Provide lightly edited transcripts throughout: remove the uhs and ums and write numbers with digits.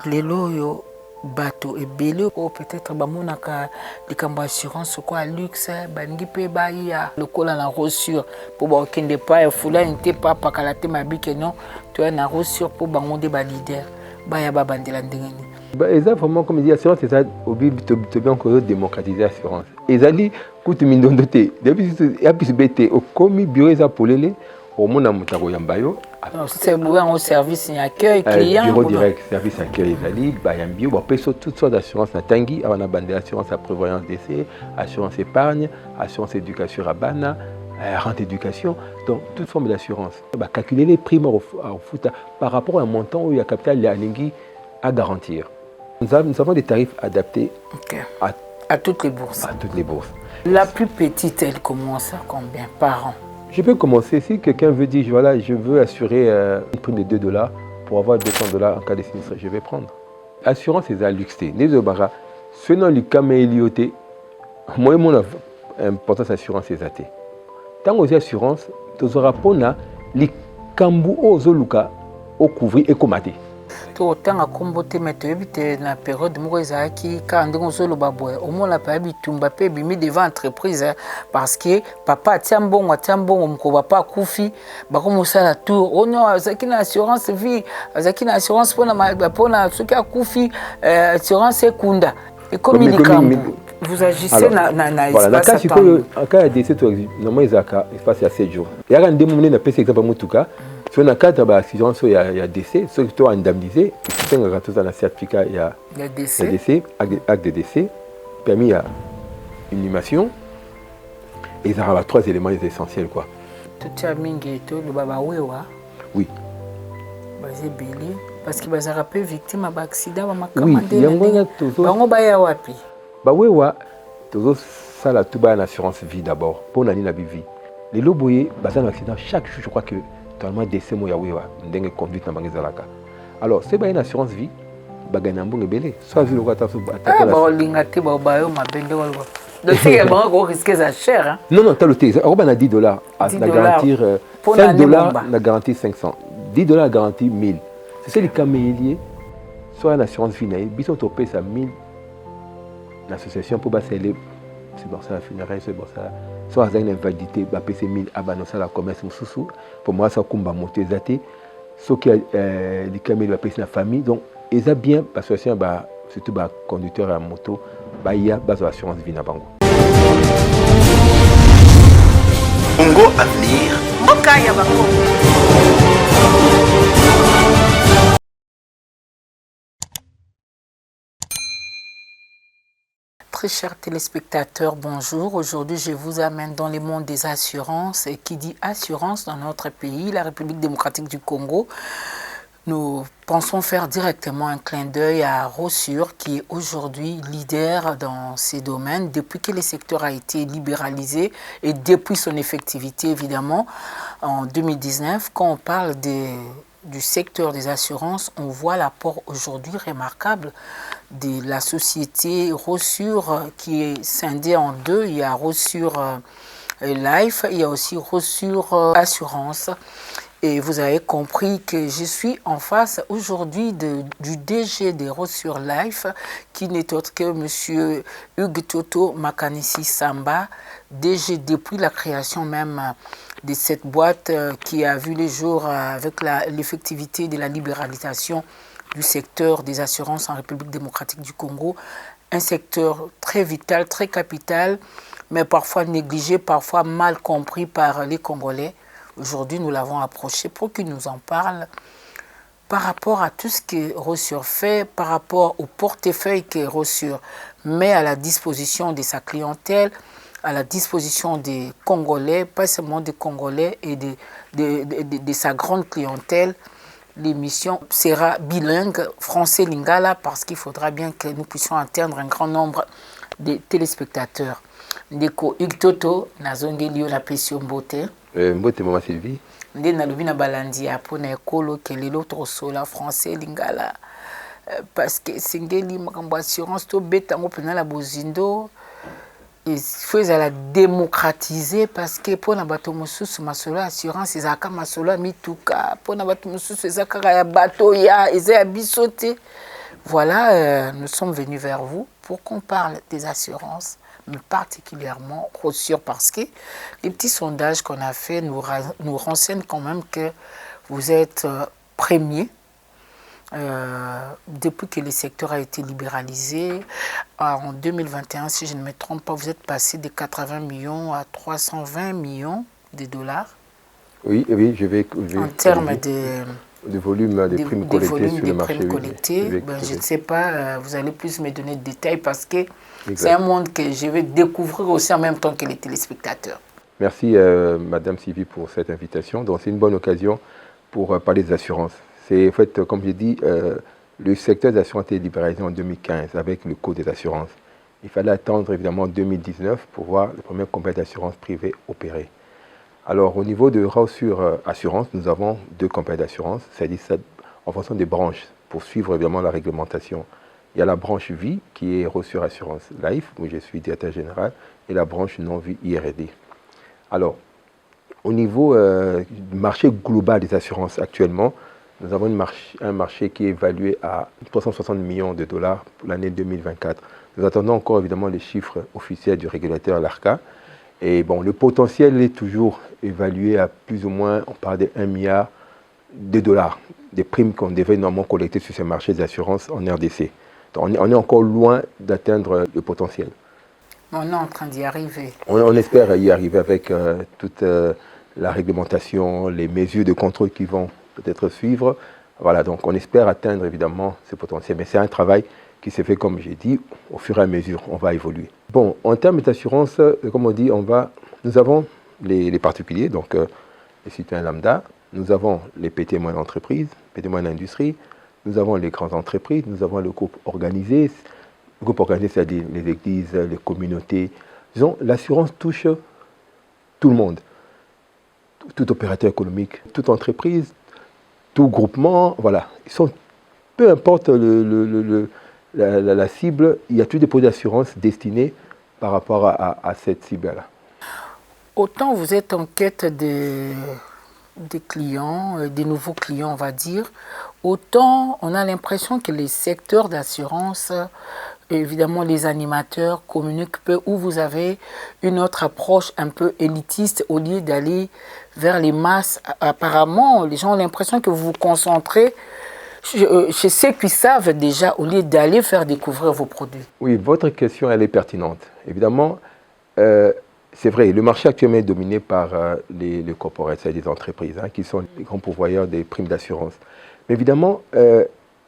Lelo yo bato ebele o peut-être bamonaka likambo assurance quoi luxe bangi pe ba ya lokola na reçure pour ba okende pa ya fula inte pa pakala te mabike non tu as na reçure pour bango de ba leader ba ya ba bandela ndengeni. Vraiment comme dit assurance c'est ça obi to bien ko démocratiser assurance. Ezali kutu mindondo te depuis ya bisbete o komi bureau za polele au mona mutako yambayo. C'est un service d'accueil client. Bureau direct, service accueil Zali, Bayambio, on peut sur toutes sortes d'assurances à Tanguy, on a bandé assurance à prévoyance d'essai, assurance épargne, assurance éducation Rabana, rente éducation, donc toute forme d'assurance. Bah, calculer les primes au foot par rapport à un montant où il y a capital Lingui à garantir. Nous avons des tarifs adaptés à toutes les bourses. À toutes les bourses. La plus petite, elle commence à combien par an? Je peux commencer si quelqu'un veut dire voilà, je veux assurer une prime de $2 pour avoir $200 en cas de sinistre, je vais prendre. Assurance c'est à luxe. Les obara, selon le camélioté, moi mon importance assurance c'est à tant aux assurances, tu auras pona les cambu au zoluka au couvrir et commater. Autant à comboter mettre na période moko ezaki quand ndenge ozoloba boye omona pa bitumba pe bimi devant entreprise parce que papa tiambongo mko papa kufi bako mosala tour ono azaki na assurance vie azaki na assurance pona soki akufi assurance ekunda et communicant vous agissez na voilà espace en cas de décès normalement ezaka espace à 7 jours ya ka ndemo na pesa exemple mutuka. Si on a 4 assurances, il y a décès, ceux qui sont indemnisés, ils sont dans le certificat, il y a décès, acte de décès, permis à une animation, et ils ont 3 éléments essentiels. Quoi. Tout ça, le baba oui. Parce que les rappelé victime d'accident, oui, il y a une assurance vie d'abord, pour une vie. Les loboyés, un accident, chaque jour, je crois que totalement décès moya wewa ndenge conduite na bangezalaka alors c'est pas une assurance vie bagana mbongo belé soit vie lokata so ba linga te ba yo mabende walwa donc c'est vraiment gros risque ça cher hein non t'as le thé on a $10 à la garantir $5 la garantie 500 $10 la garantie 1000 c'est les caméliers soit une assurance vie na biso to paye ça 1000 l'association pour basser c'est bon ça la funéraire c'est bon ça soit une invalidité bah PC 1000 abanosa la commerce mususu pour moi ça kumba moto ezate ceux qui les caméras va passer la famille donc ils a bien parce que bah surtout bah conducteur à moto bah il y a base assurance vie na bango Congo Avenir Mokaya Bango. Très chers téléspectateurs, bonjour. Aujourd'hui, je vous amène dans le monde des assurances. Et qui dit assurance dans notre pays, la République démocratique du Congo, nous pensons faire directement un clin d'œil à Rossure, qui est aujourd'hui leader dans ces domaines depuis que le secteur a été libéralisé et depuis son effectivité, évidemment, en 2019. Quand on parle du secteur des assurances, on voit l'apport aujourd'hui remarquable de la société Rossure qui est scindée en deux. Il y a Rossure Life, il y a aussi Rossure Assurance. Et vous avez compris que je suis en face aujourd'hui du DG de Rossure Life, qui n'est autre que M. Hugues Toto Makanisi Samba, DG depuis la création même de cette boîte qui a vu le jour avec l'effectivité de la libéralisation du secteur des assurances en République démocratique du Congo. Un secteur très vital, très capital, mais parfois négligé, parfois mal compris par les Congolais. Aujourd'hui, nous l'avons approché pour qu'il nous en parle par rapport à tout ce que Rossure fait, par rapport au portefeuille que Rossure met à la disposition de sa clientèle, à la disposition des Congolais, pas seulement des Congolais, et de sa grande clientèle. L'émission sera bilingue, français-lingala, parce qu'il faudra bien que nous puissions atteindre un grand nombre de téléspectateurs. Ndeko Hugues Toto, nazongelio la pression beauté. Mbote Mama Sylvie. Nde nalobi na balandi ya pona ekolo ke lelo tosola français lingala parce que singeli makambo assurance to betango pena la bozindo il faut la démocratiser parce que pour nabato mususu masolo assurance ezaka masolo mituka pour nabato mususu ezaka ya bato ya eza bisoté. Voilà, nous sommes venus vers vous pour qu'on parle des assurances, mais particulièrement Rossure, parce que les petits sondages qu'on a fait nous renseignent quand même que vous êtes premier. Depuis que le secteur a été libéralisé, en 2021, si je ne me trompe pas, vous êtes passé de 80 millions à 320 millions de dollars. Oui, je vais en termes de volume des primes collectées sur le marché. Je ne sais pas, vous allez plus me donner de détails parce que c'est un monde que je vais découvrir aussi en même temps que les téléspectateurs. Merci Madame Sylvie pour cette invitation. Donc c'est une bonne occasion pour parler des assurances. C'est en fait, comme j'ai dit, le secteur des assurances a été libéralisé en 2015 avec le Code des assurances. Il fallait attendre évidemment 2019 pour voir les premières compagnies d'assurance privées opérer. Alors au niveau de Rossure Assurance, nous avons 2 compagnies d'assurance, c'est-à-dire en fonction des branches pour suivre évidemment la réglementation. Il y a la branche vie qui est Rossure Assurance Life, où je suis directeur général, et la branche non-vie IRD. Alors, au niveau du marché global des assurances actuellement, nous avons un marché qui est évalué à 360 millions de dollars pour l'année 2024. Nous attendons encore évidemment les chiffres officiels du régulateur, l'ARCA. Et bon, le potentiel est toujours évalué à plus ou moins, on parle de 1 milliard de dollars, des primes qu'on devait normalement collecter sur ces marchés d'assurance en RDC. Donc on est encore loin d'atteindre le potentiel. On est en train d'y arriver. On espère y arriver avec toute la réglementation, les mesures de contrôle qui vont peut-être suivre. Voilà, donc on espère atteindre évidemment ce potentiel. Mais c'est un travail qui s'est fait, comme j'ai dit, au fur et à mesure, on va évoluer. Bon, en termes d'assurance, comme on dit, nous avons les particuliers, donc les citoyens lambda, nous avons les petites et moyennes entreprises, petites et moyennes industries, nous avons les grandes entreprises, nous avons le groupe organisé. Le groupe organisé, c'est-à-dire les églises, les communautés. Disons, l'assurance touche tout le monde, tout opérateur économique, toute entreprise, tout groupement, voilà. Peu importe la cible, il y a tous des produits d'assurance destinés par rapport à cette cible-là. Autant vous êtes en quête des clients, des nouveaux clients, on va dire, autant on a l'impression que les secteurs d'assurance, évidemment les animateurs communiquent peu, où vous avez une autre approche un peu élitiste au lieu d'aller vers les masses. Apparemment, les gens ont l'impression que vous vous concentrez chez ceux qui savent déjà au lieu d'aller faire découvrir vos produits. Oui, votre question, elle est pertinente. Évidemment, c'est vrai, le marché actuellement est dominé par les corporates, c'est-à-dire des entreprises, qui sont les grands pourvoyeurs des primes d'assurance. Mais évidemment,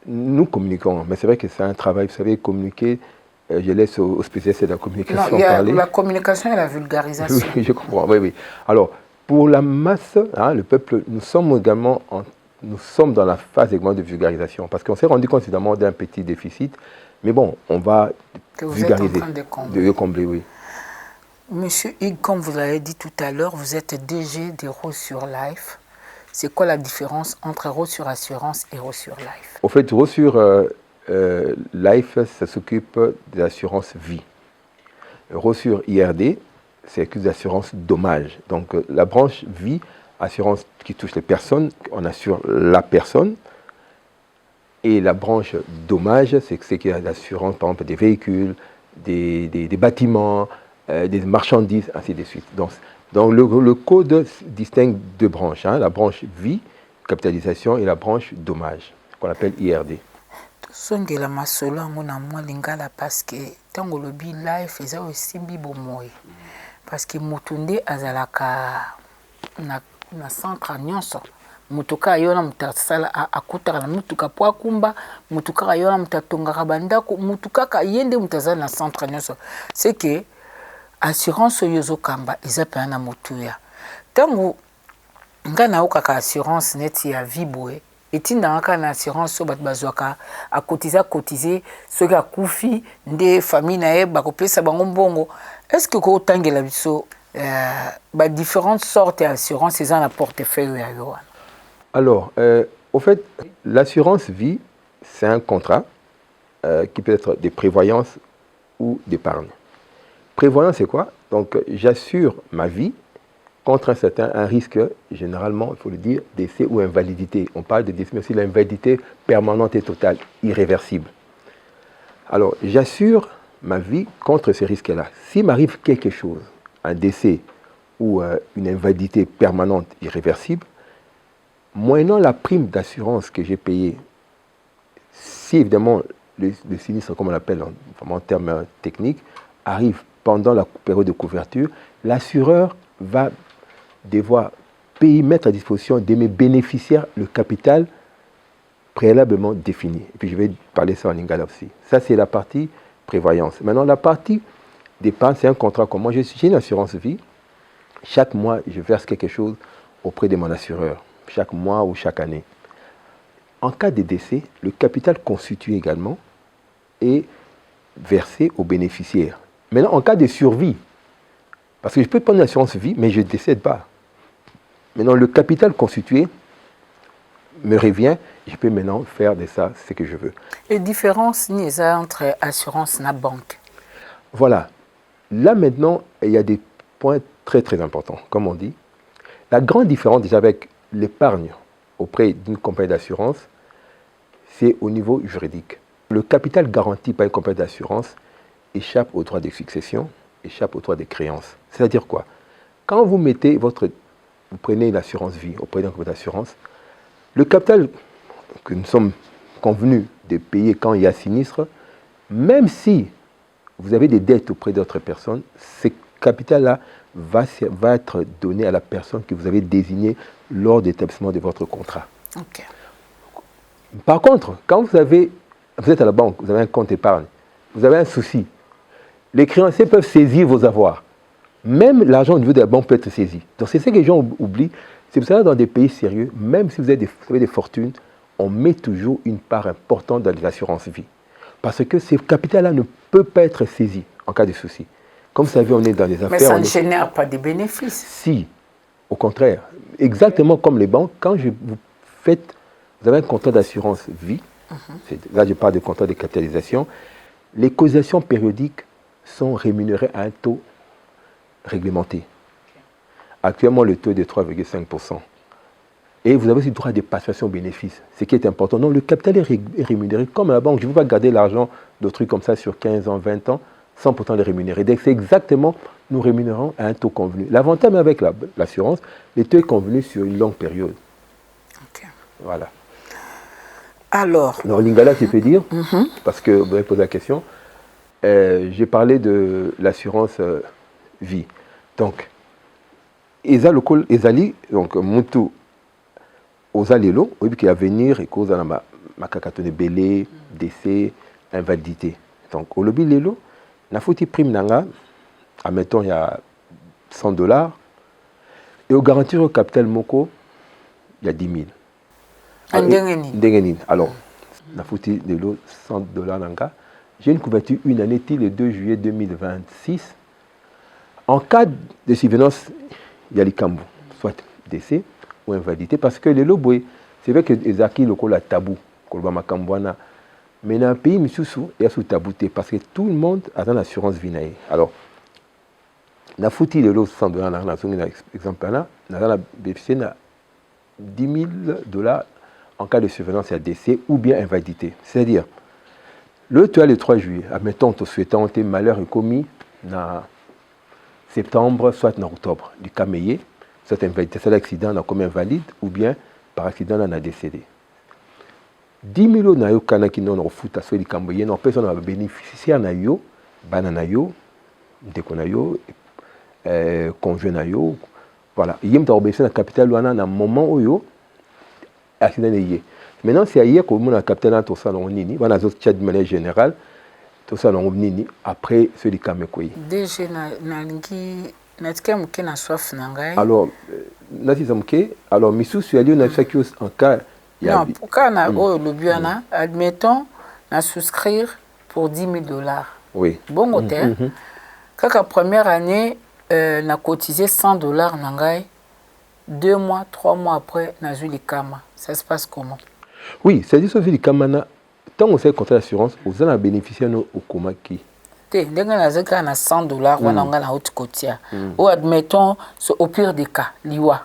nous communiquons, mais c'est vrai que c'est un travail, vous savez, communiquer, je laisse aux spécialistes de la communication parler. La communication et la vulgarisation. Oui, je comprends, oui. Alors, pour la masse, le peuple, nous sommes dans la phase également de vulgarisation, parce qu'on s'est rendu compte évidemment d'un petit déficit, mais bon, on va vulgariser, de combler, oui. Monsieur Hugues, comme vous l'avez dit tout à l'heure, vous êtes DG de Rossure Life. C'est quoi la différence entre Rossure Assurance et Rossure Life? Au fait, Rossure Life, ça s'occupe de l'assurance vie. Rossure IRD, c'est des assurances dommages. Donc la branche vie, assurance qui touche les personnes, on assure la personne. Et la branche dommage, c'est qu'il y a l'assurance, par exemple, des véhicules, des bâtiments, des marchandises, ainsi de suite. Donc le code distingue 2 branches, la branche vie, capitalisation, et la branche dommage, qu'on appelle IRD. Songela masolo ngona mwa lingala parce que tango lobi life eza osimbi bomoyi parce que mutunde azalaka na centre nyonso mutuka yona mutasala akutaka na mutuka po akumba mutuka yona mutatongaka bandako mutuka ka yende mutazala na centre nyonso c'est que assurance yozo kamba eza pe na mutuya tango ngana okaka assurance neti ya viboe etindanga na assurance so bat bazwaka a cotiser soki akufi nde famille na ye bakopesa bango mbongo. Est-ce que ko tangela biso ba différentes sortes d'assurance eza na portefeuille ya yo? Alors, au fait, l'assurance vie, c'est un contrat qui peut être des prévoyances ou d'épargne. prévoyance, c'est quoi? Donc, j'assure ma vie contre un risque, généralement, il faut le dire, décès ou invalidité. On parle de décès, mais aussi l'invalidité permanente et totale, irréversible. Alors, j'assure ma vie contre ces risques-là. S'il m'arrive quelque chose, un décès ou une invalidité permanente, irréversible, moyennant la prime d'assurance que j'ai payée, si évidemment le sinistre, comme on l'appelle en termes techniques, arrive pendant la période de couverture, l'assureur va devoir payer, mettre à disposition de mes bénéficiaires le capital préalablement défini. Et puis je vais parler ça en lingala aussi. Ça, c'est la partie prévoyance. Maintenant, la partie d'épargne, c'est un contrat comme moi. J'ai une assurance vie. Chaque mois, je verse quelque chose auprès de mon assureur, chaque mois ou chaque année. En cas de décès, le capital constitué également est versé aux bénéficiaires. Maintenant, en cas de survie, parce que je peux prendre une assurance vie, mais je ne décède pas. Maintenant, le capital constitué me revient, je peux maintenant faire de ça ce que je veux. Et différence entre assurance et banque? Voilà. Là, maintenant, il y a des points très, très importants, comme on dit. La grande différence déjà avec l'épargne auprès d'une compagnie d'assurance, c'est au niveau juridique. Le capital garanti par une compagnie d'assurance échappe aux droits de succession, échappe aux droits de créance. C'est-à-dire quoi? Quand vous prenez une assurance vie auprès d'une compagnie d'assurance, le capital que nous sommes convenus de payer quand il y a sinistre, même si vous avez des dettes auprès d'autres personnes, ce capital-là va être donné à la personne que vous avez désignée lors de l'établissement de votre contrat. Okay. Par contre, quand vous êtes à la banque, vous avez un compte épargne, vous avez un souci, les créanciers peuvent saisir vos avoirs. Même l'argent au niveau de la banque peut être saisi. Donc c'est ce que les gens oublient. C'est pour ça que dans des pays sérieux, même si vous avez des fortunes, on met toujours une part importante dans les assurances vie. Parce que ce capital-là ne peut pas être saisi en cas de souci. Comme vous savez, on est dans les affaires... Mais ça ne génère pas de bénéfices. Si, au contraire. Exactement comme les banques, quand vous avez un contrat d'assurance vie, là je parle de contrat de capitalisation, les cotisations périodiques sont rémunérées à un taux réglementé. Actuellement, le taux est de 3,5%. Et vous avez aussi droit à des participations aux bénéfices, ce qui est important. Donc, le capital est rémunéré comme à la banque. Je ne veux pas garder l'argent d'autrui comme ça sur 15 ans, 20 ans, sans pourtant les rémunérer. Donc, c'est exactement, nous rémunérons à un taux convenu. L'avantage avec l'assurance, le taux est convenu sur une longue période. Okay. Voilà. Alors, Lingala, je peux dire, parce que vous avez posé la question, j'ai parlé de l'assurance vie. Donc, ezali donc mutu ozalelo oyebi ki avenir ekoza na makakato de belé décès invalidité. Donc olobi lelo nafuti prime nanga admettons il y a $100 et au garantir au capital moko il y a 10 000. Ndengeni. Alors nafuti lelo $100 nanga. J'ai une couverture une année le 2 juillet 2026. En cas de survenance il y a les cambous, soit décès ou invalidité, parce que les loboués, c'est vrai que les acquis locaux la tabou, mais dans un pays, il y a sous tabouté, parce que tout le monde a dans l'assurance vinae. Alors, na fouti les lots $100, na exemple là, na bénéficié na $10 000 en cas de survenance à décès ou bien invalidité. C'est-à-dire, tu as le 3 juillet, admettons, te souhaitant tes malheurs commis na septembre, soit en octobre, du caméier, soit invalidité, c'est l'accident comme invalide, ou bien par accident, on a décédé. 10 000 na yo kanaki non refuta soit du caméier, non personne va bénéficier na yo, banana yo, ndeko na yo, conjoint na yo, voilà. Yem ta obéissé na capital wana na moment où yo accident est. Maintenant c'est ailleurs que mon capital na to salon nini, wana zo tchad de manière générale. Tout ça, après celui qui Kamekoui. Déjà, alors, Missou, sur lieu, en cas. Non, pourquoi le bien, admettons, souscrire pour $10 000. Oui. Bon, côté. Quand la première année, on a cotisé $100, 2 mois, 3 mois après, on a eu les Kama. Ça se passe comment? Oui, c'est-à-dire que les Kama, tant on sait contrat d'assurance, on a bénéficié au Komaki. Dès qu'on a 100 $, on a un autre côté. Ou admettons, au pire des cas, liwa.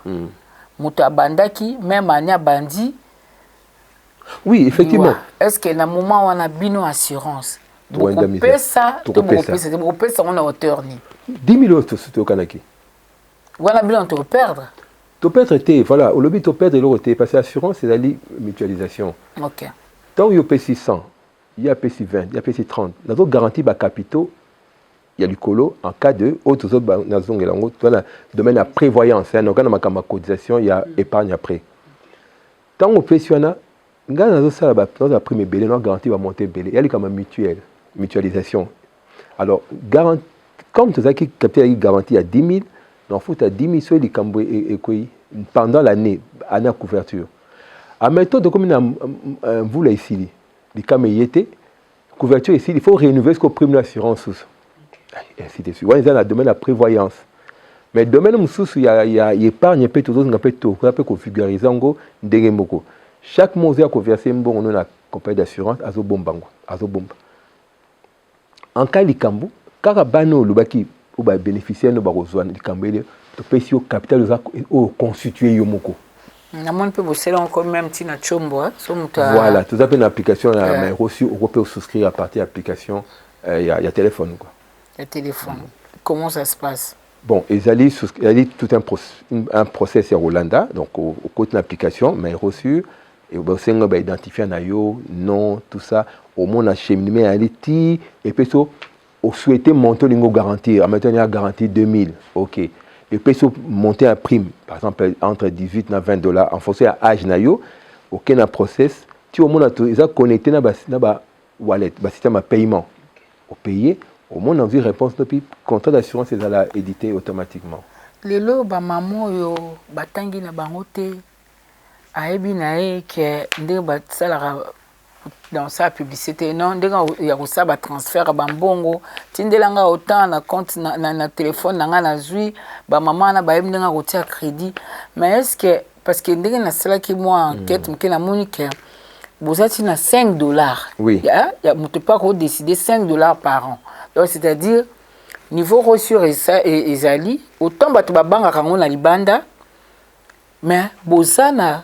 Mouta bandaki, même anya bandi. Oui, effectivement. Est-ce qu'il y a un moment où on a bino assurance? Beaucoup ça, on a hauteur ni. 10 000 euros, c'est au Kanaki. On a bien te perdre. Tu peux être, voilà, au lobby, tu peux perdre l'autre, parce que l'assurance, c'est la mutualisation. Ok. Tant qu'il y a PC 100, il y a PC 20, il y a PC 30. Dans d'autres garanties, bah, capitaux, il y a du colo en cas de autres autres dans le domaine de la prévoyance. Donc, dans ma cotisation, il y a épargne après. Tant qu'on fait sur la prime belé, notre garantie va monter belé. Il y a comme mutualisation. Alors, comme tu as capital garantie à 10 000, on fout à 10 000 sur les cambouis pendant l'année, année à couverture. En même temps, comme vous l'avez ici, les cambouis couverture ici, il faut renouveler ce qu'on prime l'assurance. Et ainsi de suite. On est dans le domaine de la prévoyance. Mais le domaine où il y a épargne, il y a tout, on peut configuriser en gros, chaque mois, on a conversé, on a une compagnie d'assurance, à Zobomba. En cas de Kambu, quand on a bénéficié de Kambu, tu peux essayer au capital constituer Yomoko. On peut bosser encore même si na chombo. Voilà, tout ça, une application, mais reçu, on peut souscrire à partir de l'application, il y a téléphone. Le téléphone. Comment ça se passe? Bon, ils allaient tout un process à Rolanda, donc au côté de l'application, mais reçu, et on va identifier un nom, tout ça, au moins on a cheminé à l'IT, et puis on souhaitait monter une garantie, en maintenant il y a garantie 2000, ok. Et puis monter un prime, par exemple entre 18 et 20 $, en fonction de l'âge, aucun process, tu au moins ils ont connecté dans le wallet, le système de paiement, au payer. Au moins, on a vu réponse depuis le contrat d'assurance est édité automatiquement. Les lots, maman, yo, batangi na bangote, aebi nae que dans sa publicité, non, il y a aussi un transfert à Bambongo, tindelanga autant na compte na téléphone na zui, maman na baebi nga rotia crédit. Mais est-ce que parce que ndenge na cela qui moi enquête mke na monique vous êtes na 5 $. Oui. Il y a pas décider 5 $ par an. Donc, c'est-à-dire, niveau reçu et Zali, autant que tu vas banque à Libanda, mais bozana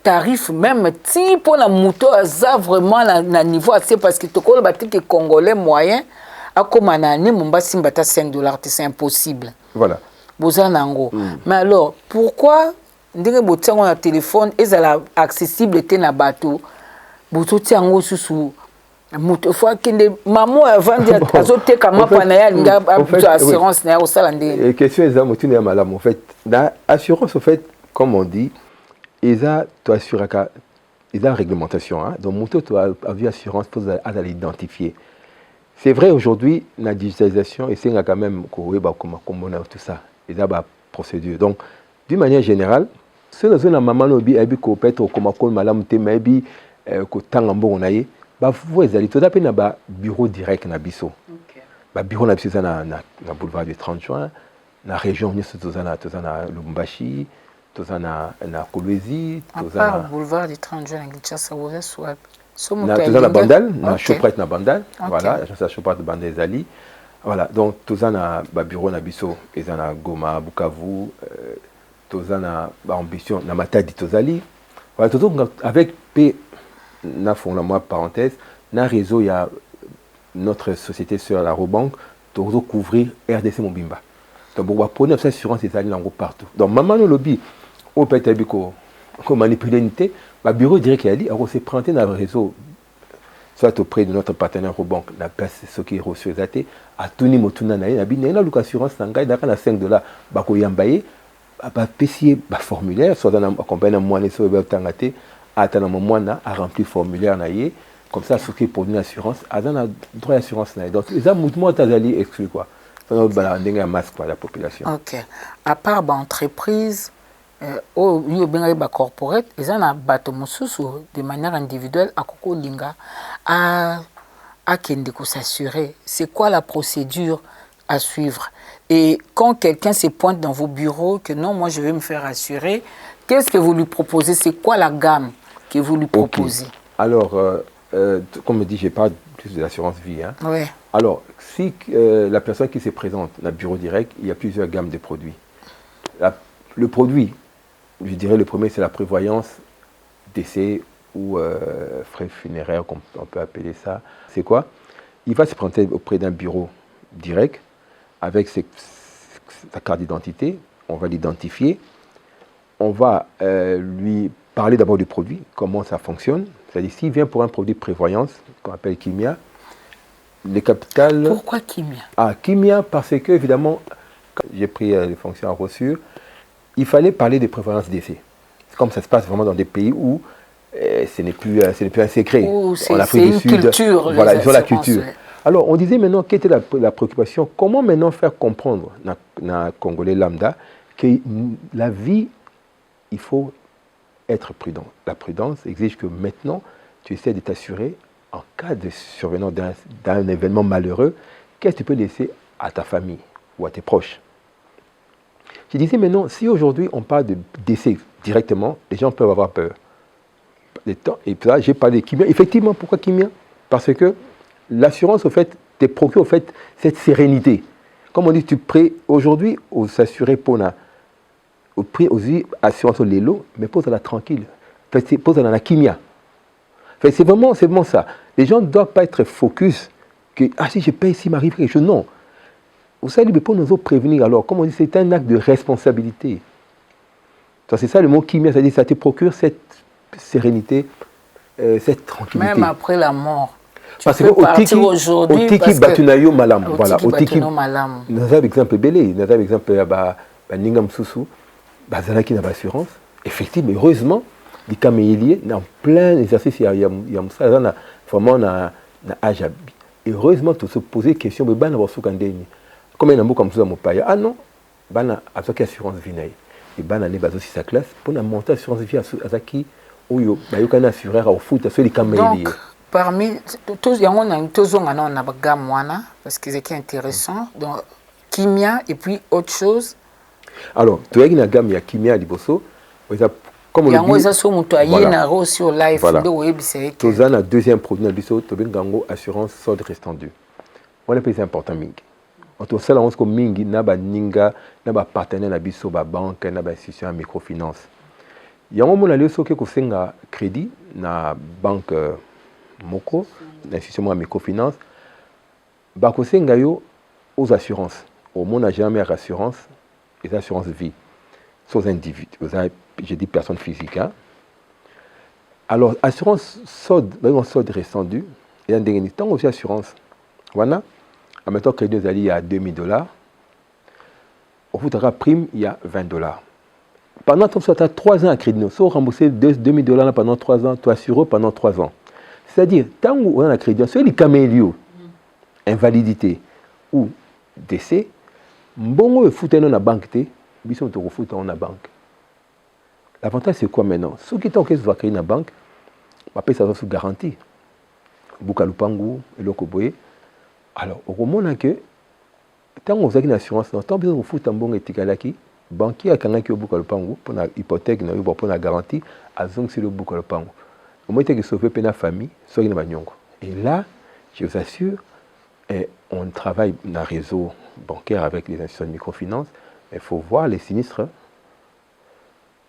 tarif même si pour la moto ça vraiment na niveau assez parce que tu connais que congolais moyen à comme un année mon bas si bata 5 $, c'est impossible. Voilà. Bozana ngo. Mais alors pourquoi ndenge botia on a téléphone et ça accessible était na bateau boto tiango sous moto fois que maman avant de azote kama panaya linga assurance na au salande. Et question est amotu na malamu en fait la assurance en fait comme on dit ils a tu assurer ka ils a réglementation hein donc moto tu as vu assurance pour à l'identifier. C'est vrai aujourd'hui la digitalisation et c'est quand même ko ba comme tout ça ils a ba procédure donc d'une manière générale ce dans une maman obi abi ko peut-être comme malamu te maybe ko tangambo onaye ba vous allez tout d'abord na bureau direct na biso ba bureau na biso na boulevard du 30 juin na région ni tout ça na Lubumbashi tout ça na Kolwezi tout ça na boulevard du 30 juin Kinshasa vous êtes soit na tout ça na Bandal na Shoprite na Bandal voilà ça Shoprite de Bandal Zali voilà donc tout ça na ba bureau na biso et ça na Goma Bukavu tout ça na ba ambition na Matadi Tozali voilà tout avec P na fond la moi parenthèse na réseau il y a notre société sur la Robank pour couvrir RDC Mobimba donc on va prendre cette assurance et aller en gros partout donc maman no lobby au peut-être ko manipuler unité ba bureau direct qui a dit on s'est prêté dans le réseau soit auprès de notre partenaire Robank la place ce qui est reçu exacté à tout ni motuna na bi na l'assurance ngai na 5 $ ba ko yambaye ba pesier ba formulaire soit dans accompagner moi les so ba tangate attendre moment à remplir formulaire naie comme ça ce qui pour une assurance a dans droit d'assurance naie donc les mouvements tazali exclu quoi ça nous balancer un masque pour la population. OK à part ba entreprise au yo benga ba corporate ils en a bato mususu de manière individuelle à koko linga à kende ko s'assurer c'est quoi la procédure à suivre et quand quelqu'un se pointe dans vos bureaux que non moi je vais me faire assurer qu'est-ce que vous lui proposez c'est quoi la gamme que vous lui proposez? Okay. Alors, comme je dis, je n'ai pas de l'assurance vie. Hein. Oui. Alors, si la personne qui se présente dans le bureau direct, il y a plusieurs gammes de produits. Le produit, je dirais le premier, c'est la prévoyance décès ou frais funéraires, comme on peut appeler ça. C'est quoi? Il va se présenter auprès d'un bureau direct avec sa carte d'identité. On va l'identifier. On va lui parler d'abord du produit, comment ça fonctionne. C'est-à-dire, s'il vient pour un produit de prévoyance, qu'on appelle Kimia, les capitales... Pourquoi Kimia? Kimia, parce que, évidemment, quand j'ai pris les fonctions en reçu, il fallait parler de prévoyance décès. Comme ça se passe vraiment dans des pays où ce n'est plus un secret. En Afrique du Sud, culture, voilà, ils ont la culture. Alors, on disait maintenant, quelle était la préoccupation? Comment maintenant faire comprendre à Congolais lambda que la vie, il faut être prudent. La prudence exige que maintenant, tu essaies de t'assurer, en cas de survenant d'un événement malheureux, qu'est-ce que tu peux laisser à ta famille ou à tes proches? Je disais maintenant, si aujourd'hui on parle de décès directement, les gens peuvent avoir peur. Et là, j'ai parlé de Kimia. Effectivement, pourquoi Kimia? Parce que l'assurance, au fait, te procure au fait, cette sérénité. Comme on dit, tu prêts aujourd'hui aux assurés pour au prix aux assurances au Lélo, mais pose-la tranquille. Pose-la dans la Kimia. C'est vraiment ça. Les gens ne doivent pas être focus que, si je paye, s'il m'arrive quelque chose. Non. Vous savez, pour nous prévenir, alors, comme on dit, c'est un acte de responsabilité. C'est ça le mot Kimia, c'est-à-dire ça te procure cette sérénité, cette tranquillité. Même après la mort. Parce que aujourd'hui, Otiki Batunayo Malam. Voilà, Otiki. Nous avons exemple belé, nous avons exemple Ningam Soussou, Bazalaki n'a pas assurance. Effectivement, heureusement, les caméliers, en plein exercice, il y a ça, vraiment na âge. Heureusement, tu te poses des questions, mais ban avoir soukandeni. Comme un amour comme ça, mon père. Ah non, ban a assurance vie. Et ban a né sur sa classe pour monter assurance vie à Zaki. Ou yo un assureur au foot, sur les caméliers. Donc, parmi tous, il y a une gamme parce que c'est intéressant. Donc, Kimia et puis autre chose. Alors, tu as une gamme, il y a Kimia Liboso. Comme on dit, sur live. Tu as un deuxième produit, tu as une assurance solde restant dû. On appelle ça important. On sait que Mingi n'a pas de partenaire na biso ba banque na ba institution à microfinance. Il y a un moment où il y a un crédit na banque Moko, l'institution à microfinance. Il y a aux assurances. Au monde n'a jamais assurance, les assurances vie. Sans individus. J'ai dit personnes physiques. Hein. Alors, assurance solde restant-dû, et un temps aussi assurance. Voilà. En mettant crédit il y a $2000. Au bout de la prime, il y a $20. Pendant que tu as 3 ans à crédit, tu as remboursé $2000 pendant 3 ans, tu as assuré pendant 3 ans. C'est-à-dire, tant qu'on a un crédit, soit les camélios, invalidité ou décès, bon, fout dans la banque, ils sont fout dans la banque. L'avantage, c'est quoi maintenant? Ceux qui ont créé dans la banque, on appelle ça sous garantie. Boukalupangu, et le Koboé. Alors, au moment que, tant qu'on a une assurance, tant que vous foutez un bon étiqueté, banquier a quelqu'un qui est au Boukalupangu, pour une hypothèque, pour une garantie, à zone sur le Boukalupangu. Au moins, que sauver la famille, soit une manion. Et là, je vous assure, on travaille dans un réseau bancaire avec les institutions de microfinance. Il faut voir les sinistres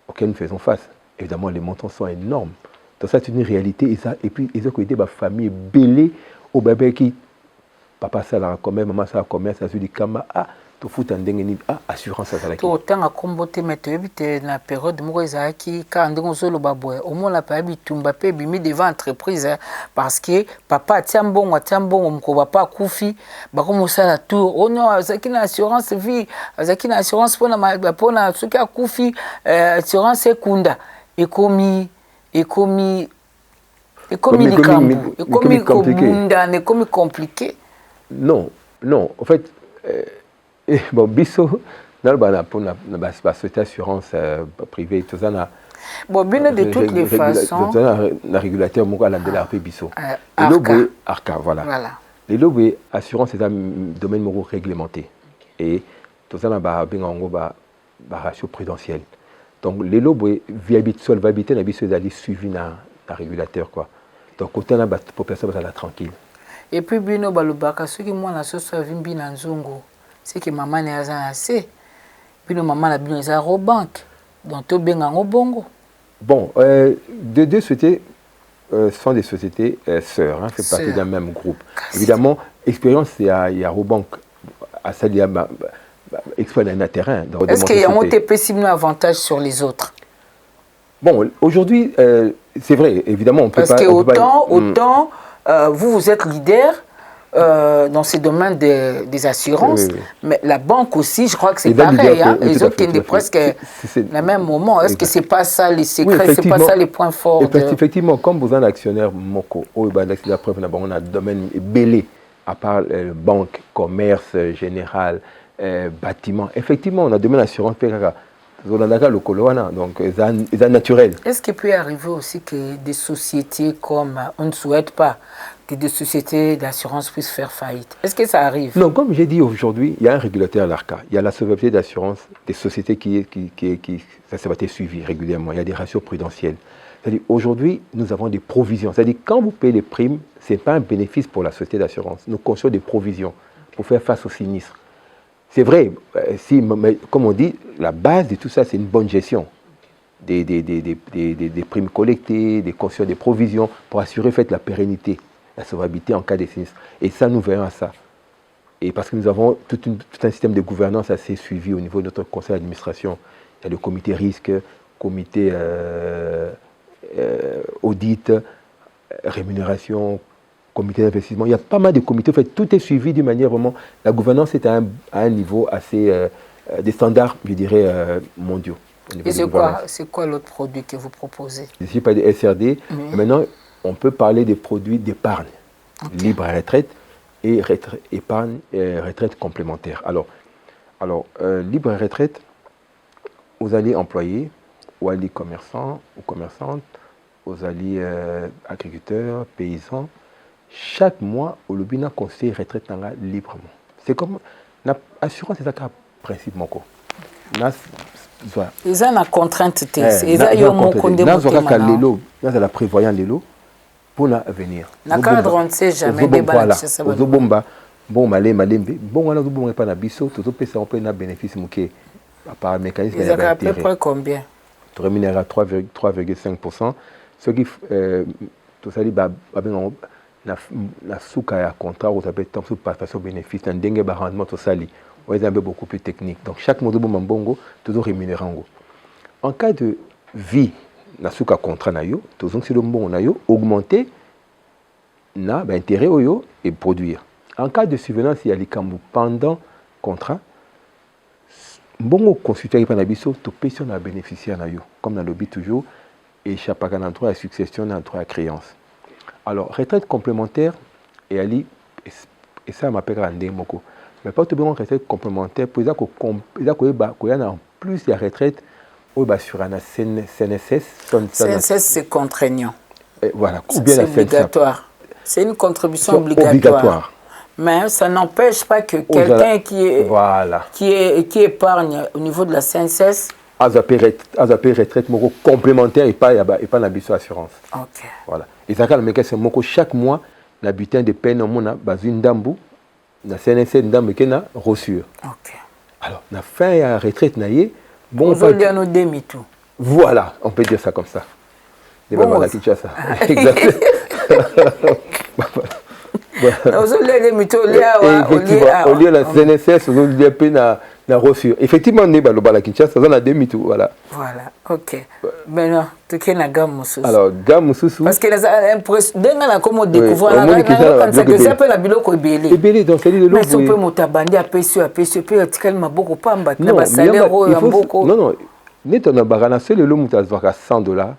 auxquels nous faisons face. Évidemment, les montants sont énormes. Donc ça, c'est une réalité. Et puis, ils ont côté ma famille belée au bébé qui, papa ça la commerce, maman ça la commerce, ça se dit kama tu fous un dengue assurance ça la. Autant à comboter mais tu habites na période moi qui quand on se le baboue au moins la période tumba pe bimi devant entreprise parce que papa tient bon on ko va pas koufi ba comme ça la tour on a zaki na assurance vie zaki na assurance pour na ce qui a koufi assurance sekunda ekomi compliqué. Non, en fait, bon, biso, pour cette assurance privée, tout ça, bon, bien de toutes les façons. Le régulateur, moi, de la biso. Le Arca, voilà. Les lobes assurance, c'est un domaine réglementé. Et tout ça, un ratio prudentiel. Donc, les lobes, solvabilité, n'a pas suivi dans le régulateur, quoi. Donc, autant la population va tranquille. Et puis bino balobaka ceux qui moi na soso vimbi na nzungu. C'est que maman n'est pas assez. Bino maman la bino za banque. Donc to benga bongo. Bon, deux sociétés sont des sociétés sœurs, hein, c'est partie d'un même groupe. Évidemment, expérience il y a Robank à ça il y a expérience d'un terrain. Est-ce qu'il y a un possible avantage sur les autres? Bon, aujourd'hui, c'est vrai, évidemment, on peut pas... Parce que autant vous êtes leader dans ces domaines des assurances, mais la banque aussi, je crois que c'est pareil. Hein, les autres qui sont presque le même moment. Est-ce que ce n'est pas ça les secrets, ce n'est pas ça les points forts? Effectivement, comme vous êtes un actionnaire Moko, on a un domaine belé, à part banque, commerce général, bâtiment. Effectivement, on a un domaine d'assurance. Donc, c'est naturel. Est-ce qu'il peut arriver aussi que des sociétés comme, on ne souhaite pas, que des sociétés d'assurance puissent faire faillite? Est-ce que ça arrive? Non, comme j'ai dit aujourd'hui, il y a un régulateur à l'ARCA. Il y a la solvabilité d'assurance des sociétés ça va être suivi régulièrement. Il y a des ratios prudentiels. C'est-à-dire, aujourd'hui, nous avons des provisions. C'est-à-dire, quand vous payez les primes, ce n'est pas un bénéfice pour la société d'assurance. Nous construisons des provisions pour faire face aux sinistres. C'est vrai, mais comme on dit, la base de tout ça, c'est une bonne gestion des primes collectées, des constructions des provisions pour assurer la pérennité, la solvabilité en cas de sinistre. Et ça, nous verrons à ça. Et parce que nous avons tout un système de gouvernance assez suivi au niveau de notre conseil d'administration. Il y a le comité risque, comité audit, rémunération, comité d'investissement. Il y a pas mal de comités. En fait, tout est suivi d'une manière vraiment... La gouvernance est à un niveau assez... des standards, je dirais, mondiaux. Et c'est quoi l'autre produit que vous proposez? Je ne suis pas des SRD. Mais maintenant, on peut parler des produits d'épargne. Libre à retraite et épargne et retraite complémentaire. Alors libre à retraite, vous allez employés, ou allez commerçants ou commerçantes, vous allez agriculteurs, paysans. Chaque mois, au lobina conseil retraite librement. C'est comme l'assurance, c'est ça le principe. Ils ont la contrainte. Ils ont la prévoyance pour l'avenir. On ne sait jamais. Bon, bon, pas na biso, tout un bénéfice par mécanisme. Ils ont à peu près combien? Tu rémunères à 3,5%. Ce qui tout ça dit la souka ya contrat vous avez tant sous participation bénéfice un dengue rendement tout ça li ouais c'est un peu beaucoup plus technique. Donc chaque mois de bongo toujours rémunéré en cas de vie la souka contrat na yo toujours si le bon na yo augmenter na intérêt yo et produire. En cas de survenance il y a les cambu pendant contrat bongo consulter pas na biso to pension na bénéficiaire na yo comme dans le but toujours et chaque pas dans trois succession dans trois créances. Alors, retraite complémentaire, et ça m'appelle Randé Moko. Mais pas tout le monde retraite complémentaire, pour qu'il y a en plus de la retraite, sur un CNSS. CNSS, c'est contraignant. Voilà, c'est obligatoire. C'est une contribution obligatoire. Mais ça n'empêche pas que quelqu'un qui épargne au niveau de la CNSS, retraite complémentaire et pas l'habitation assurance. Ok. Voilà. Et ça c'est chaque mois na butin de peine on a bazine dambu na CNC ndambe kena reçu. Ok. Alors na fin ya retraite na yé bon on demi tout. Voilà, on peut dire ça comme ça. De bon, la Kinshasa. Exactement. Au lieu la CNSS, on a peine na reçu. Effectivement, on est la Kinshasa, on a demi-tout, voilà. Voilà, ok. Maintenant, tu es na gamme mususu. Alors, gamme mususu. Parce que les impressions, dès qu'on a comme découvert, on a ça appelle la biloko ebele. Ebele, donc c'est le lot. Mais si on peut motabandi à pécio, puis article ma beaucoup pas mbat, na salaire beaucoup. Non, net on a barana c'est le lot mutazwa à $100,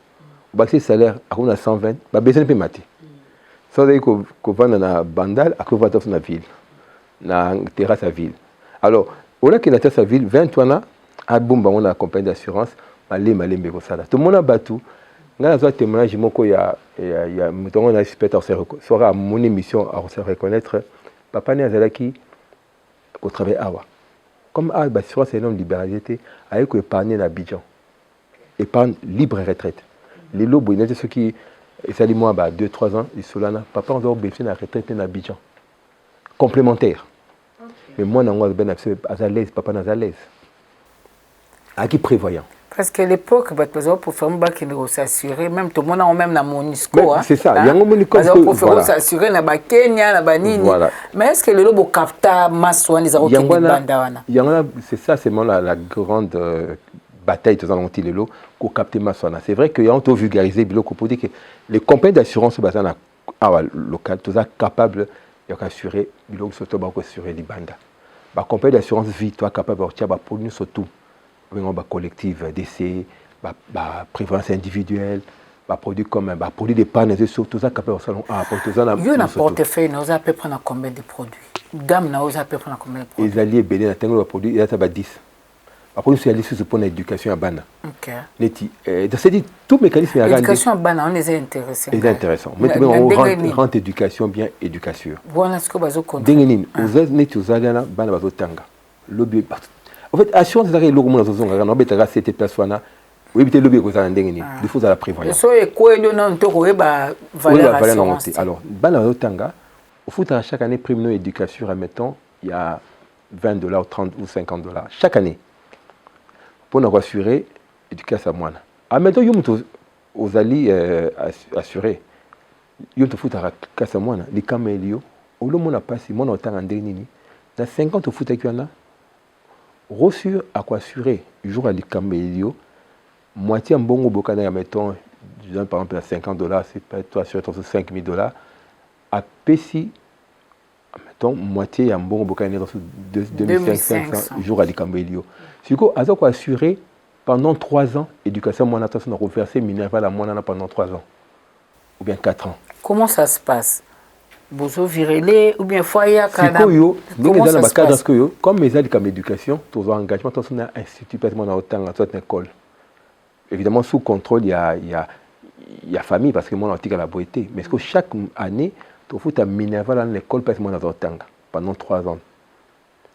basi salaire à 120, ba besoin de mater. Ça veut dire que vendre na bandal à que vendre na ville, na terrasse à ville. Alors au lieu qu'il a sa ville 20 ans à bomba on a compagnie d'assurance malé mbeko sala tout le monde a battu ngana zo témoignage moko ya mutongo na expert sera mon émission à se reconnaître papa ne azalaki au travail awa comme assurance c'est non libéralité avec épargner na Abidjan épargne libre retraite les lobos il y a ceux qui Et ça dit moi, 2-3 ans, papa, on a bénéficié de la retraite dans Abidjan. Complémentaire. Okay. Mais moi, je suis à l'aise, papa n'est à l'aise. À qui prévoyant? Parce qu'à l'époque, pour faire un bac, il faut s'assurer, même tout le monde a même la MONUSCO. C'est ça, il y a un MONUSCO. Pour faire s'assurer, il y a Kenya, il y a Nini. Mais est-ce que le lobo capta masse les autres il y a c'est ça, c'est la grande bataille de l'anti lelo pour capter masse. C'est vrai qu'il y a un taux vulgarisé, pour dire que les compagnies d'assurance basées locales, tous sont capables d'assurer, surtout assurer les bandes. La compagnie d'assurance vie, toi capable de produire surtout. Collectif décès, prévalence individuelle, produits comme produits d'épargne, tout ça capable de salon. Il y a un portefeuille, nous avons prendre combien de produits? Gamme, nous avons prendre combien de produits? Les alliés bénis, nous avons produit, il y a 10. Après, nous avons pour l'éducation à Bana. Ok. C'est-à-dire, tout mécanisme est l'éducation à Bana, on est intéressés. C'est intéressant. Maintenant, on rentre éducation bien, éducation. Voilà ce que vous avez compris. Dengenin, vous êtes né aux Agana, Bana Bazotanga. Lobby. En fait, assurance c'est le monde dans on a cette personne oui peut lobby ko ça ndengeni il faut la prévoir so e ko elo non to ko ba valeur assurance alors bana otanga au foot à chaque année prime éducation admettons il y a $20 30 ou $50 chaque année pour nous assurer éducation à moi admettons yo muto aux alliés assurés yo to foot à casa moi les camelio au lo mona passe mon otanga ndengeni na 50 foot à kiana reçu à quoi assurer jour à l'Icamelio, moitié en bon bocana, mettons, par exemple, à $50, c'est pas toi assuré $5,000, à Pessi, mettons, moitié en bon bocana, dans 2500 jours à l'Icamelio. Du coup, à quoi assurer pendant 3 ans, éducation, mon attention, on a reversé Minerval à mon pendant 3 ans, ou bien 4 ans. Comment ça se passe? Bozo virélé ou bien foyer à Sikoyo, comment ça se passe? Comme mes aides comme éducation, tous engagement, tous un institut peut-être dans autant dans toute école. Évidemment sous contrôle il y a famille parce que moi on à la beauté. Mais est-ce que chaque année, tu fous ta Minerval dans l'école peut-être dans autant pendant 3 ans.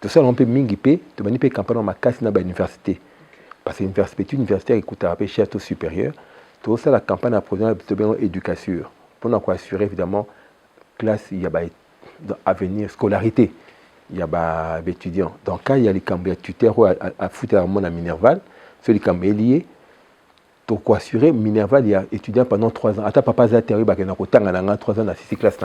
Tout ça on peut mingiper, tu vas pas campagne dans ma casse dans l'université. Parce que l'université universitaire écoute à cher au supérieur. Tout ça la campagne à produire de éducation. Pour nous assurer évidemment classe, il y a avenir, scolarité, il y a des étudiants. Dans le cas, il y a les cambiers tuteurs à foutre à mon Minerval, celui qui est lié, tu as assuré Minerval, il y a étudiant pendant 3 ans. Attends, papa, il y a 3 ans dans 6 classes.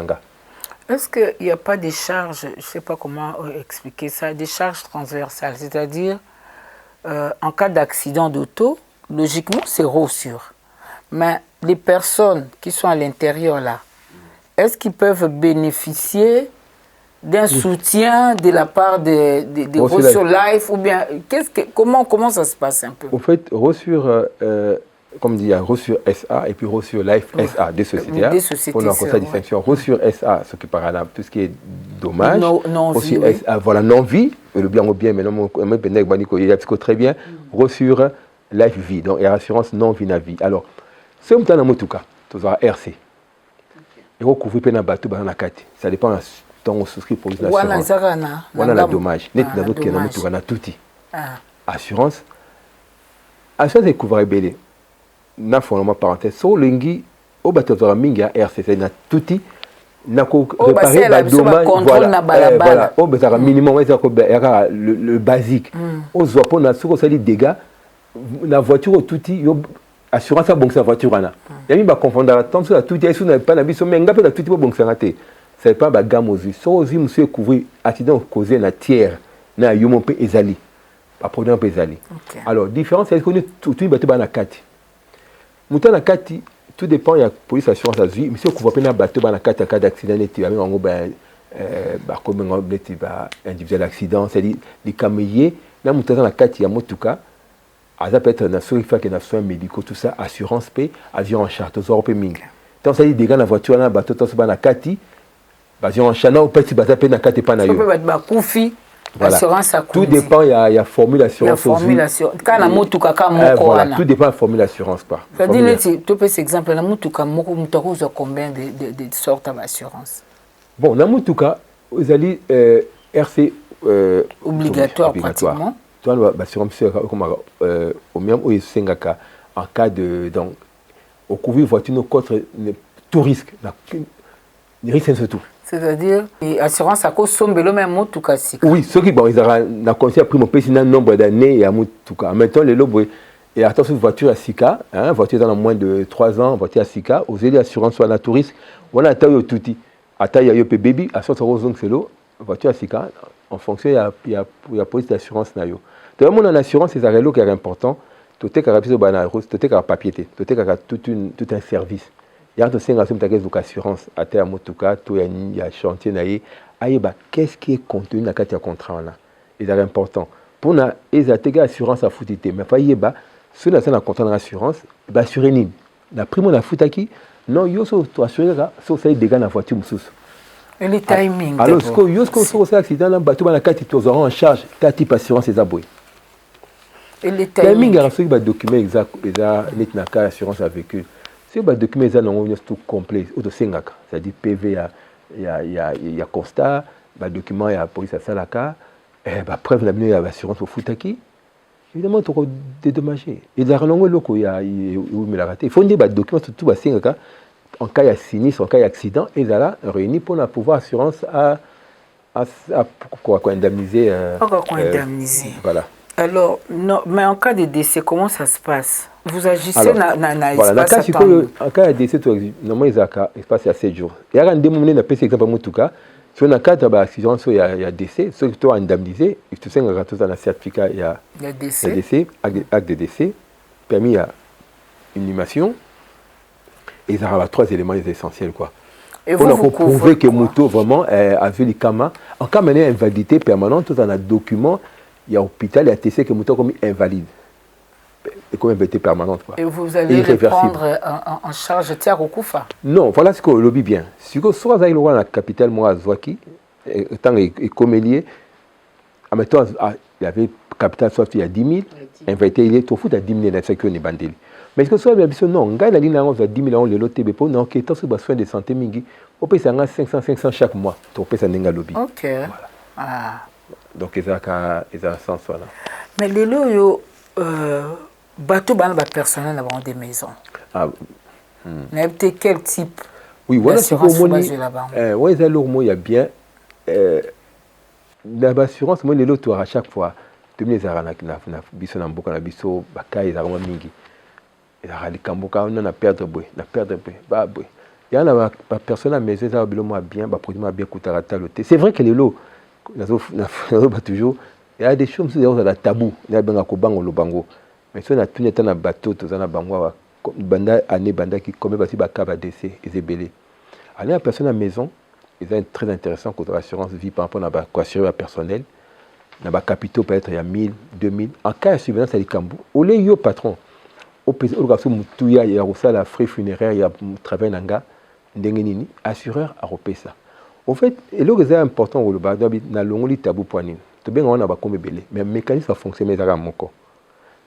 Est-ce qu'il n'y a pas des charges, je ne sais pas comment expliquer ça, des charges transversales, c'est-à-dire, en cas d'accident d'auto, logiquement, c'est reçu. Mais les personnes qui sont à l'intérieur là, est-ce qu'ils peuvent bénéficier d'un soutien de la part des Ressources Life ou bien comment ça se passe un peu? En fait, Ressources, comme dit, il y a Ressources SA et puis Ressources Life SA, deux sociétés. Des sociétés. On a encore sa distinction. Ressources SA, ce qui parle tout ce qui est dommage. Non-vie. Oui. Voilà, non-vie. Le bien ou bien, mais non, il y a très bien. Ressources Life Vie, donc et assurance non-vie na vie. Alors, c'est un peu dans tout cas, tu as RC. Et recouvrir peine à bateau dans la carte. Ça dépend de ton souscrit pour l'assurance. Voilà dommage. Net dans d'autres qui ont tout. Assurance. Assurance est couvert belé. Na forme parenthèse. So lengi au bateau de minga RC c'est na tout. Na ko réparer ba dommage. Voilà. Au bateau minimum le basique. Au zopo na soko ça dit dégâts. La voiture tout assurance à bon sa voiture ana yami ba confondre tant sur tout est sur pas na biso mais ngape la tout bon santé c'est pas ba gamme aux yeux so aux yeux monsieur couvrir accident causé na tiers na yomo pe ezali pas produit pe ezali alors différence c'est que tout bateau ba na kati muta na kati tout dépend il y a police assurance à vie monsieur couvre pe na bateau ba na kati en cas d'accident et tu ngo ba comme ngo bleti ba individuel accident c'est dit les caméliers na muta na kati ya motuka ça peut être un soins médicaux, tout ça, assurance paie, avion en charter, tout ça, on peut ming. Donc, ça dit, des gars dans la voiture, dans le bateau, tout ça, dans la cati, avion en charter, on peut se battre, dans la cati, pas naïo. Ça peut être koufi, assurance à tout dépend, il y a formule assurance. Il y a formule assurance. Quand la motuka, quand moko, voilà, tout dépend de la formule assurance, quoi. C'est-à-dire, tu peux, exemple, la motuka, moko, mutako, vous avez combien de sortes d'assurance? Bon, la motuka, vous allez, RC, obligatoire, pratiquement. Au même en cas de donc au couvrir voiture contre tout risque. Les risques, c'est tout. C'est-à-dire, l'assurance à cause de le même mot, tout cas. Oui, ceux qui ont conseillé après mon pays, nombre d'années, et tout cas. Maintenant, les lobes, et attention, voiture à Sika, voiture dans moins de 3 ans, voiture à Sika, aux aides d'assurance soit la touriste, voilà, à taille tout petit. À taille, il y a baby, à 60 euros, c'est l'eau, voiture à Sika, en fonction, il y a police d'assurance. Donc, mon assurance, c'est un qui est important. Tout est caractérisé au banarose, tout est caractérisé papier, tout est tout un service. Il y a aussi une assurance à terre, en tout cas, il y a chantier, qu'est-ce qui est contenu dans le contrat là. C'est important. Pour nous, les assurances à foutre, mais il y a si on a un contrat d'assurance, assurer ni. La prime on a foutu qui non, il faut assurer que ça dégâts dans la voiture. Et le timing. Alors, si on a un accident, on a 4 en charge, 4 types d'assurance, c'est aboué. Et le timing. Il y a un document exact, il y a une assurance à véhicule. Si le document est tout complet, c'est-à-dire PV, il y a constat, le document, il y a police à Salaka, preuve il y a l'assurance au Foutaki. Évidemment, tu vas dédommager. Et il y a il faut dire que le document, tout en cas de sinistre, en cas d'accident, ils sont réunis pour pouvoir assurance à indemniser. Indemniser. Voilà. Alors, non, mais en cas de décès, comment ça se passe? Vous agissez dans l'espace en cas de décès, normalement, il y a un espace de 7 jours. Il y a un démon, on a pris exemple en tout cas. Si on a 4 accidents, il y a décès, ceux qui sont indemnisés, il y a un certificat, il y a décès, acte de décès, permis à inhumation, et il y a 3 éléments essentiels. Quoi. Et pour prouver que Mouto vraiment a vu les camas. En cas de invalidité permanente, tout en un document, il y a hôpital, il y a TC que Mouto comme invalide. Et comme invalidité permanente. Quoi. Et vous allez prendre en charge Tiago au Koufa? Non, voilà ce que le lobby bien. Si vous soit dans la capitale, moi, à Zouaki, étant écomélier, en mettant, il y avait capital soit il y a 10 000, invité, il est trop fou à 10 000, il y a fait que les bandits. Mais est-ce que soit bien, non, on gagne la ligne à 10 000 euros, le lot TB pour non, qui est sur soins de santé, mingi, on paye 500 chaque mois, on paye ça dans lobby. Ok. Voilà. Ah. Donc, ils ont un sens là. Mais les lots, bateau personnel dans des maisons. Ah. N'importe quel type. Oui, voilà ce qu'on dit. Oui, il y a bien. L'assurance, moi, les lots, à chaque fois, tu me les as biso na mboka na biso bakai za kama mingi eza likamboka on a perdre boy ba boy il y a na personne à maison ça bilo moi bien ba produit moi bien coûtera taloté c'est vrai que les lots na toujours il y a des choses dans la tabou il y a benga ko bango lo bango mais si on a tenu na bateau to za na bango banda année banda qui comme basi ba kaba décès ezebelé aller à personne à maison c'est très intéressant côté assurance vie par rapport à ba assurer personnel. Dans les capitaux, peut-être il y a 1000, 2000. En cas de surveillance à l'Ikambu, au lieu de patron, au il y a la frais funéraire, il y a un travail d'enga, assureur à repérer. En fait, c'est important au Loba, dans le tabou poignet. Tout bien, on a pas comme belé, mais le mécanisme fonctionne à mon corps.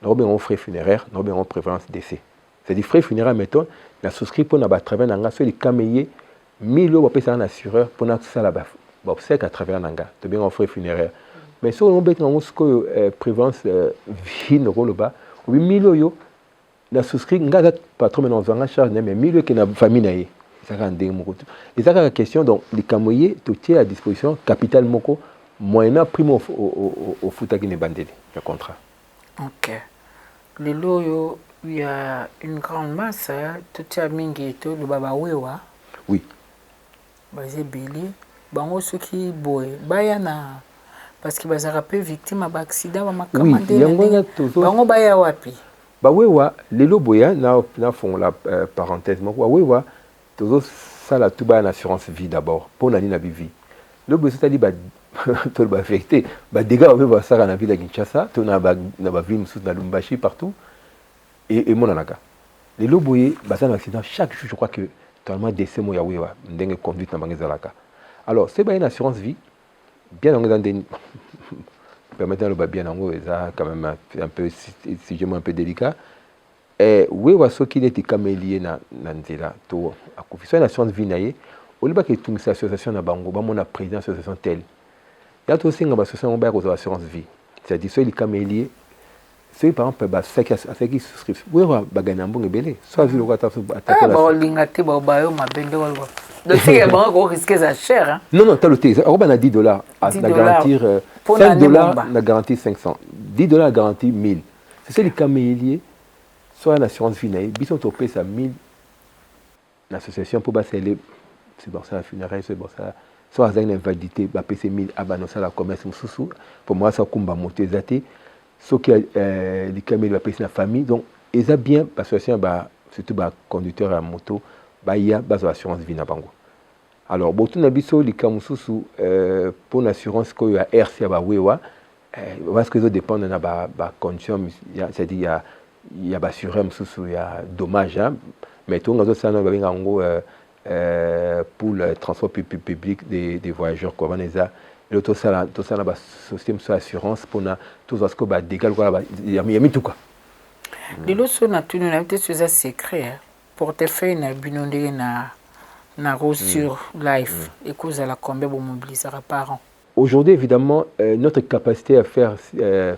Nous avons un frais funéraire, nous avons une prévalence décès. C'est-à-dire frais funéraire, mettons, la souscrit pour un travail d'enga, sur les caméliers, 1000 euros pour un assureur pour un ça là-bas. Bon, c'est à travers d'enga. Tout bien, un frais funéraire. Mais si on a prévalence vie, ou 1000 euros, la souscrit, pas patron mais on a charge, mais 1000 euros qui est famille. C'est la question, donc les camoyers, tout est à disposition, capital moko, moyennant primo au foot qui n'est bandé, le contrat. Ok. Les loyaux, il y a une grande masse, tout est à mingi, tout le baba wewa. Oui. Basé Béli, bango ceux qui boy, bayana. Parce que les Arabes victimes d'accident va m'accompagner. Bango baya wapi. Bah wewa, les loboya na font la parenthèse. Moi wewa, toujours ça la tout bas en assurance vie d'abord pour l'année la vie. Le boy c'est-à-dire bah tout le affecté. Bah dégâts on va ça dans la ville de Kinshasa, tout na ville sous na Lumbashi partout et mon anaka. Les loboya bah ça un accident chaque jour je crois que totalement décès moi ya wewa ndenge conduite na bangezalaka. Alors c'est bah une assurance vie. Bien dans des permettant le bien en quand même un peu si un peu délicat et oui ce qui est camélier na nzela to a confiance la science vinaye au lieu que toute association na bango ba mon président association telle il y a aussi une association ba assurance vie c'est-à-dire soit les camélier c'est par exemple bah ça qui souscrivent oui bah gagner un bon belé soit vu le quoi attaquer bah lingati bah bayo ma bende wala donc c'est vraiment gros risque ça cher hein non t'as le thé on a $10 à garantir $5 na garantie 500 $10 garantie 1000 c'est les caméliers soit l'assurance vie bison topé ça 1000 l'association pour basser les c'est bon ça la funéraire c'est bon ça soit avec l'invalidité bah PC 1000 abandonner ça la commerce sous pour moi ça kumba monter zaté ce qui les caméliers va payer la famille donc ils a bien parce que surtout bah conducteur à moto bah il y a base assurance vie na bango alors bon tout nabiso les kamususu pour l'assurance que ya RC ba wewa parce que ça dépend de na ba condition c'est-à-dire il y a assuré mususu il y a dommage hein mais tout ngazo sana ba benga ngo pour le transport public des voyageurs quoi vaneza le tout ça ba système sur assurance pour na tout ce que ba dégâts quoi il y a mis tout quoi de l'autre na tu na peut-être c'est secret portefeuille na binondé na sur life et cause à la combien vous mobiliser par an. Aujourd'hui évidemment notre capacité à faire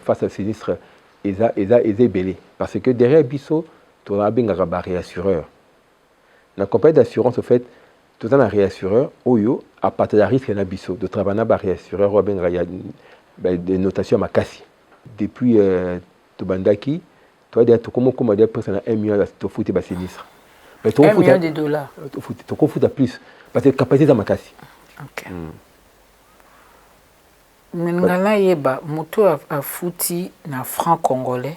face à sinistre est belé parce que derrière biso tu as bien un réassureur. La compagnie d'assurance au fait tout un réassureur oyo à partir de risque na biso de travailler na réassureur ou bien des notations makasi depuis tobandaki toi déjà comment dire personne $1 million de foutre ba sinistre. Mais $1 million. Tu confonds plus parce que capacité de makasi. OK. Mengala yeba moto a fouti na franc congolais.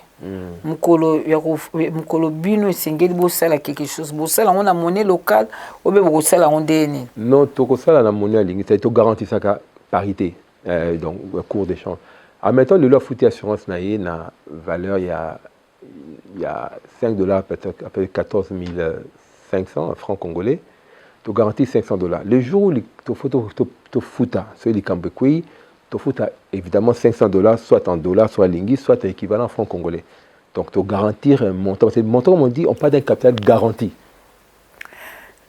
Mukolo bino sengeli bo sala quelque chose bo sala on a monnaie locale ou bien bo sala on deni. Non, to sala na monnaie lingi, ça te garantit ça ka parité donc cours d'échange. En mettant le loi fouti assurance na valeur il y a $5 peut-être à peu près 14 500 francs congolais. Tu garantis $500. Le jour où tu fouta, c'est les Cambécois, tu fouta évidemment $500, soit en dollars, soit lingi, soit équivalent francs congolais. Donc tu garantis un montant. C'est le montant, on dit, on parle d'un capital garanti.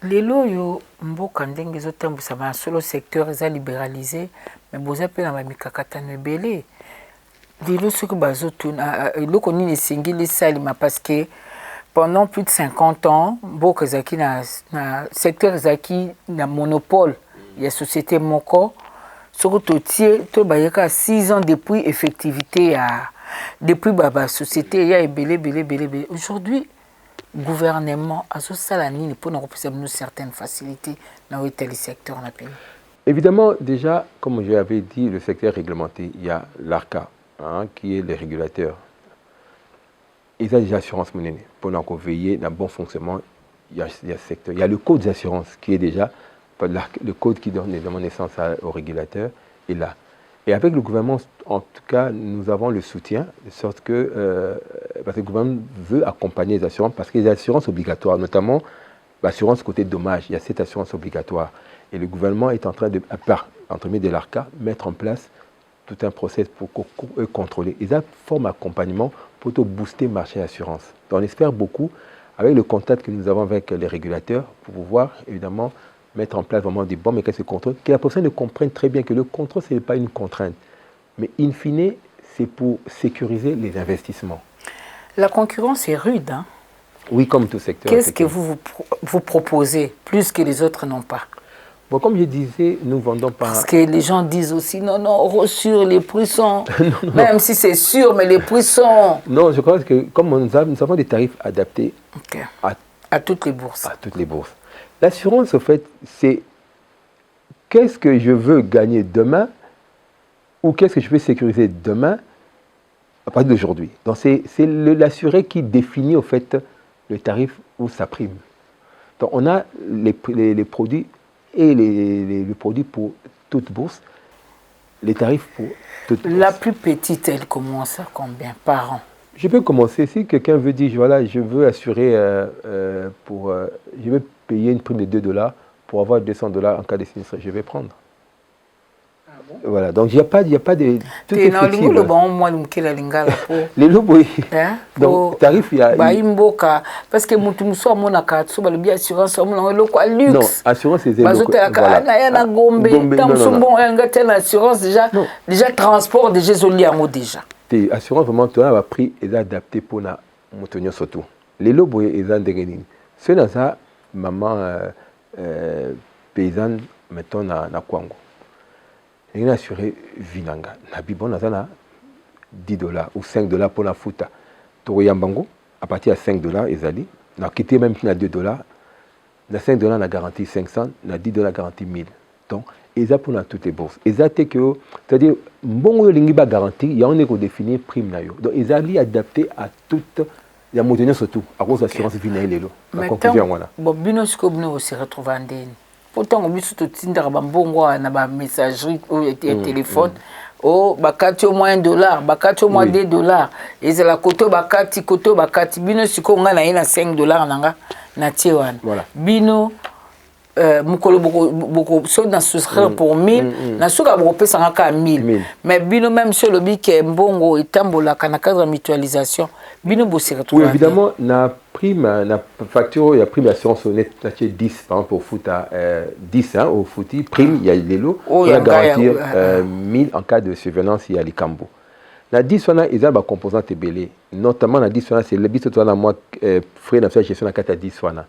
Les lots, mboka ndenge zotambu ça va sur le secteur est libéralisé, mais vous appelez la mikakatane belé. Les lots ce que bazotuna, le koni ne singili salima parce que pendant plus de 50 ans, beaucoup zaki na secteur zaki na monopole, il y a société moko, surtout to bayeka 6 ans depuis effectivité depuis la société il y a belé. Aujourd'hui, gouvernement a ça nini pour nous proposer certaines facilités dans tel secteur na pays. Évidemment, déjà, comme j'avais dit, le secteur réglementé, il y a l'ARCA, qui est le régulateur. Ils ont déjà assurance monnaie pour nous veiller dans le bon fonctionnement. Il y a secteur. Il y a le code d'assurance qui est déjà le code qui donne naissance au régulateur est là. Et avec le gouvernement, en tout cas, nous avons le soutien de sorte que parce que le gouvernement veut accompagner les assurances parce qu'il y a des assurances obligatoires, notamment l'assurance côté dommage. Il y a cette assurance obligatoire et le gouvernement est en train de, entre de l'ARCA, mettre en place tout un process pour contrôler. Ils ont forme accompagnement pour booster le marché d'assurance. On espère beaucoup, avec le contact que nous avons avec les régulateurs, pour pouvoir évidemment mettre en place vraiment des bons mécanismes de contrôle, que la personne comprenne très bien que le contrôle, ce n'est pas une contrainte. Mais in fine, c'est pour sécuriser les investissements. La concurrence est rude, hein? Oui, comme tout secteur. Qu'est-ce que vous proposez, plus que les autres n'ont pas? Bon, comme je disais, nous vendons pas... Parce que les gens disent aussi, non, sur les prix sont... non. Même si c'est sûr, mais les prix sont... Non, je crois que comme nous avons des tarifs adaptés à toutes les bourses. À toutes les bourses. L'assurance, en fait, c'est qu'est-ce que je veux gagner demain ou qu'est-ce que je veux sécuriser demain à partir d'aujourd'hui. Donc, c'est l'assuré qui définit, en fait, le tarif ou sa prime. Donc, on a les produits et les produits pour toute bourse, les tarifs pour toute bourse. La plus petite, elle commence à combien par an? Je peux commencer. Si quelqu'un veut dire, voilà, je veux assurer je veux payer une prime de $2 pour avoir $200 en cas de sinistre, je vais prendre. Ah bon? Voilà, donc il n'y a pas de... Tout est flexible. Les lobes, oui. Donc, tarif, il y a... Parce que bien assurance, luxe. Non, assurance, c'est zéro. Déjà transport, déjà. Tes assurance vraiment tu as pris et adapté pour na montonyo surtout. Les lobes et les c'est dans ça maman paysanne mettons na Kwango. Il a assuré vinanga. Na bibon na $10 ou $5 pour la futa. Toroyambango à partir de $5 ezali. Na quitté même na $2. Na $5 na garantie 500, na $10 garantie 1000. Donc et ça pour toutes les bourses. Et ça que c'est-à-dire bon lingi ba garantie, il y a on est qu'on définir prime na yo. Donc ils allaient adapté à toute la montagne surtout à cause assurance vinale lelo. La conclusion voilà. Bon bino siko bino aussi retrouver ndeni. Pourtant on biso to tindara ba mbongo na ba messagerie ou téléphone. Oh bakati au moins $1, bakati au moins $2. Et c'est la koto bakati bino siko nga na ina $5 nanga na tiewan. Voilà. Bino mukolo beaucoup so na souscrire pour 1000 na suka beaucoup pesa ngaka 1000 mais bino même sur le bic mbongo etambola kana cadre mutualisation bino bo se retrouver. Oui évidemment na prime na facture il y a prime assurance honnête na 10 par exemple pour foot à 10 hein au footy prime il y a les lots on va garantir 1000 en cas de survenance il y a les cambo na 10 on a ils ont ba composante belé notamment na 10 on a c'est le biso toi na moi frais na gestion na 4 à 10 on a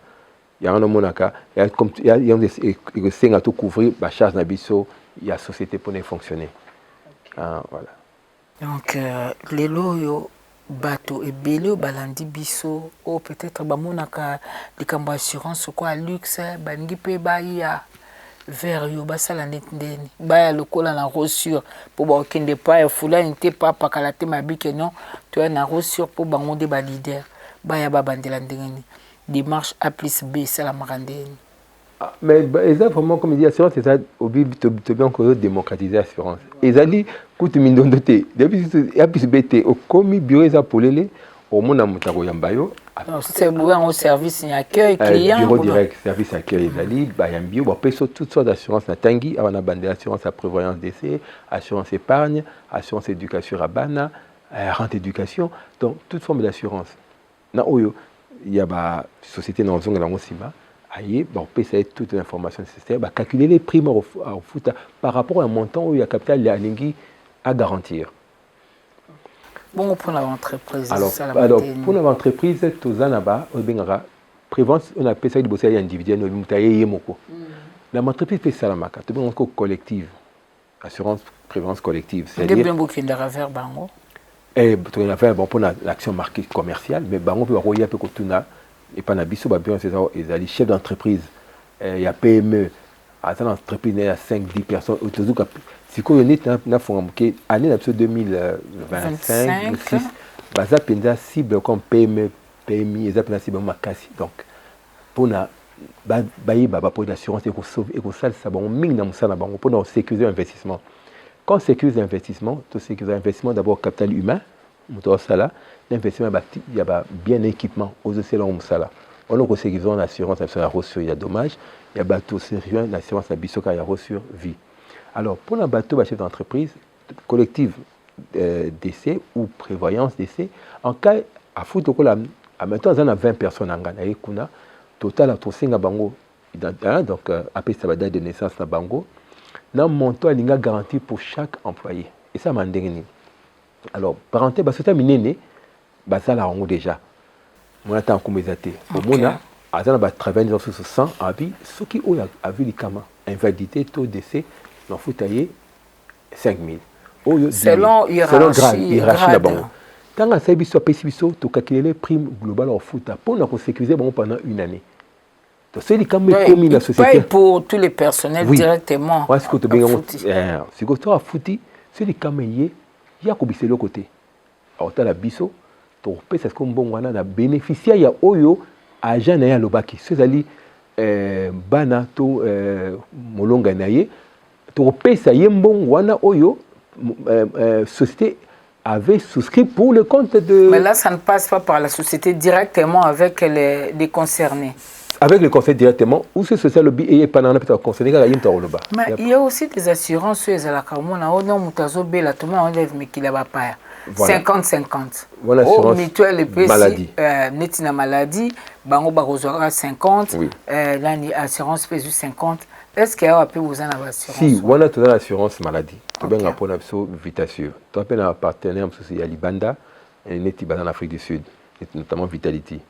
il y a un monaka il y a des signes à tout couvrir la charge nabiso il y a société pour fonctionner voilà donc les loyo bateau et belé balandi biso ou peut-être ba monaka likambo assurance quoi luxe bangi pe ba ya vers yo basala ndeni ba ya lokola na reçure pour ba okende pas ya fula nte pas pakala te mabike non tu as na reçure pour bango de ba leader ba ya ba bandela ndeni démarche A plus B, c'est la marandine. Mais vraiment, comme il dit, l'assurance, c'est ça, au but de bien démocratiser l'assurance. Et ça dit, quand tu m'as dit, depuis A plus B, au commis bureau, ça pour les, au monde à Moutaro Yambayo. C'est un service accueil client. Bureau direct, service accueil, Zali, Bayambio, on peut sur toutes sortes d'assurances. Tanguy, on a bandé l'assurance à prévoyance d'essai, assurance épargne, assurance éducation à Bana, rente éducation, donc toute forme d'assurance. Il y a une société dans le zone de la Mosima, on peut essayer toute l'information nécessaire, calculer les primes au foot par rapport à un montant où il y a capital à garantir. Bon, pour l'entreprise, alors pour l'entreprise, tout ça là-bas, prévention, on appelle ça des bosses individuelles, l'entreprise fait ça la marque, tout le monde collective, assurance prévention collective. C'est-à-dire beaucoup de revers bango. Et on a fait pour l'action market commerciale, mais on peut voir un peu que tout n'a et pas n'abisso bien c'est ça ils ont les chefs d'entreprise il y a PME à cette entreprise il y a 5-10 personnes autour de si qu'on est na fonds année 2025 26 basa penza cible comme PME PMI ils appellent cible makasi donc pour na pour l'assurance et qu'on sauve et qu'on sale ça bon mine dans ça bon pour sécuriser l'investissement. Quand on sécurise l'investissement, tu sécurises l'investissement d'abord capital humain, l'investissement il y a bien équipement aux océans on a sécurisé l'assurance il y a dommage, il y a bateau sérieux, l'assurance il y a reçu vie. Alors pour un bateau chef d'entreprise collective d'essai ou prévoyance d'essai, en cas à foutre à maintenant on a 20 personnes en Ghana et kuna total à tout bango donc après ça va date de naissance na bango. Nan montant il y a garantie pour chaque employé et ça m'a dit alors parenté bah c'est minene bah ça la on déjà on attend comme ils étaient au monde à ça va travailler dans ce 100 abi ceux qui ont vu les camas invalidité taux d'essai dans foutailler 5000 selon hiérarchie là-bas quand on s'est vu sur PCBISO tu calculer les primes globales en foot pour nous sécuriser pendant une année. C'est commis la société. Pour tous les personnels directement. Oui, c'est que tu as foutu, c'est les caméliers, il y a le côté. Alors, tu as la biso, tu as ce qu'on a bénéficié, il y a Oyo, agent Naya Lobaki. C'est-à-dire, Bana, Molonga Naye, tu as ça, Yembon, Wana Oyo, société avait souscrit pour le compte de. Mais là, ça ne passe pas par la société directement avec les concernés. Avec le conseil directement, ou c'est social lobby et pendant la peut-être concerné à l'intérieur. Mais il y a aussi des assurances sur les alakamona, on a mutazo bela tout le monde mais qu'il a pas. 50-50. Voilà, assurance mutuelle et maladie. Netina maladie, bango barozora 50, oui. Là, assurance PSU 50. Est-ce qu'il y a un peu besoin d'assurance? Si, on a toute l'assurance maladie. Tu as bien rapport à Vitasure. Tu as bien un partenaire, c'est Alibanda, et Netiba en Afrique du Sud, notamment Vitality.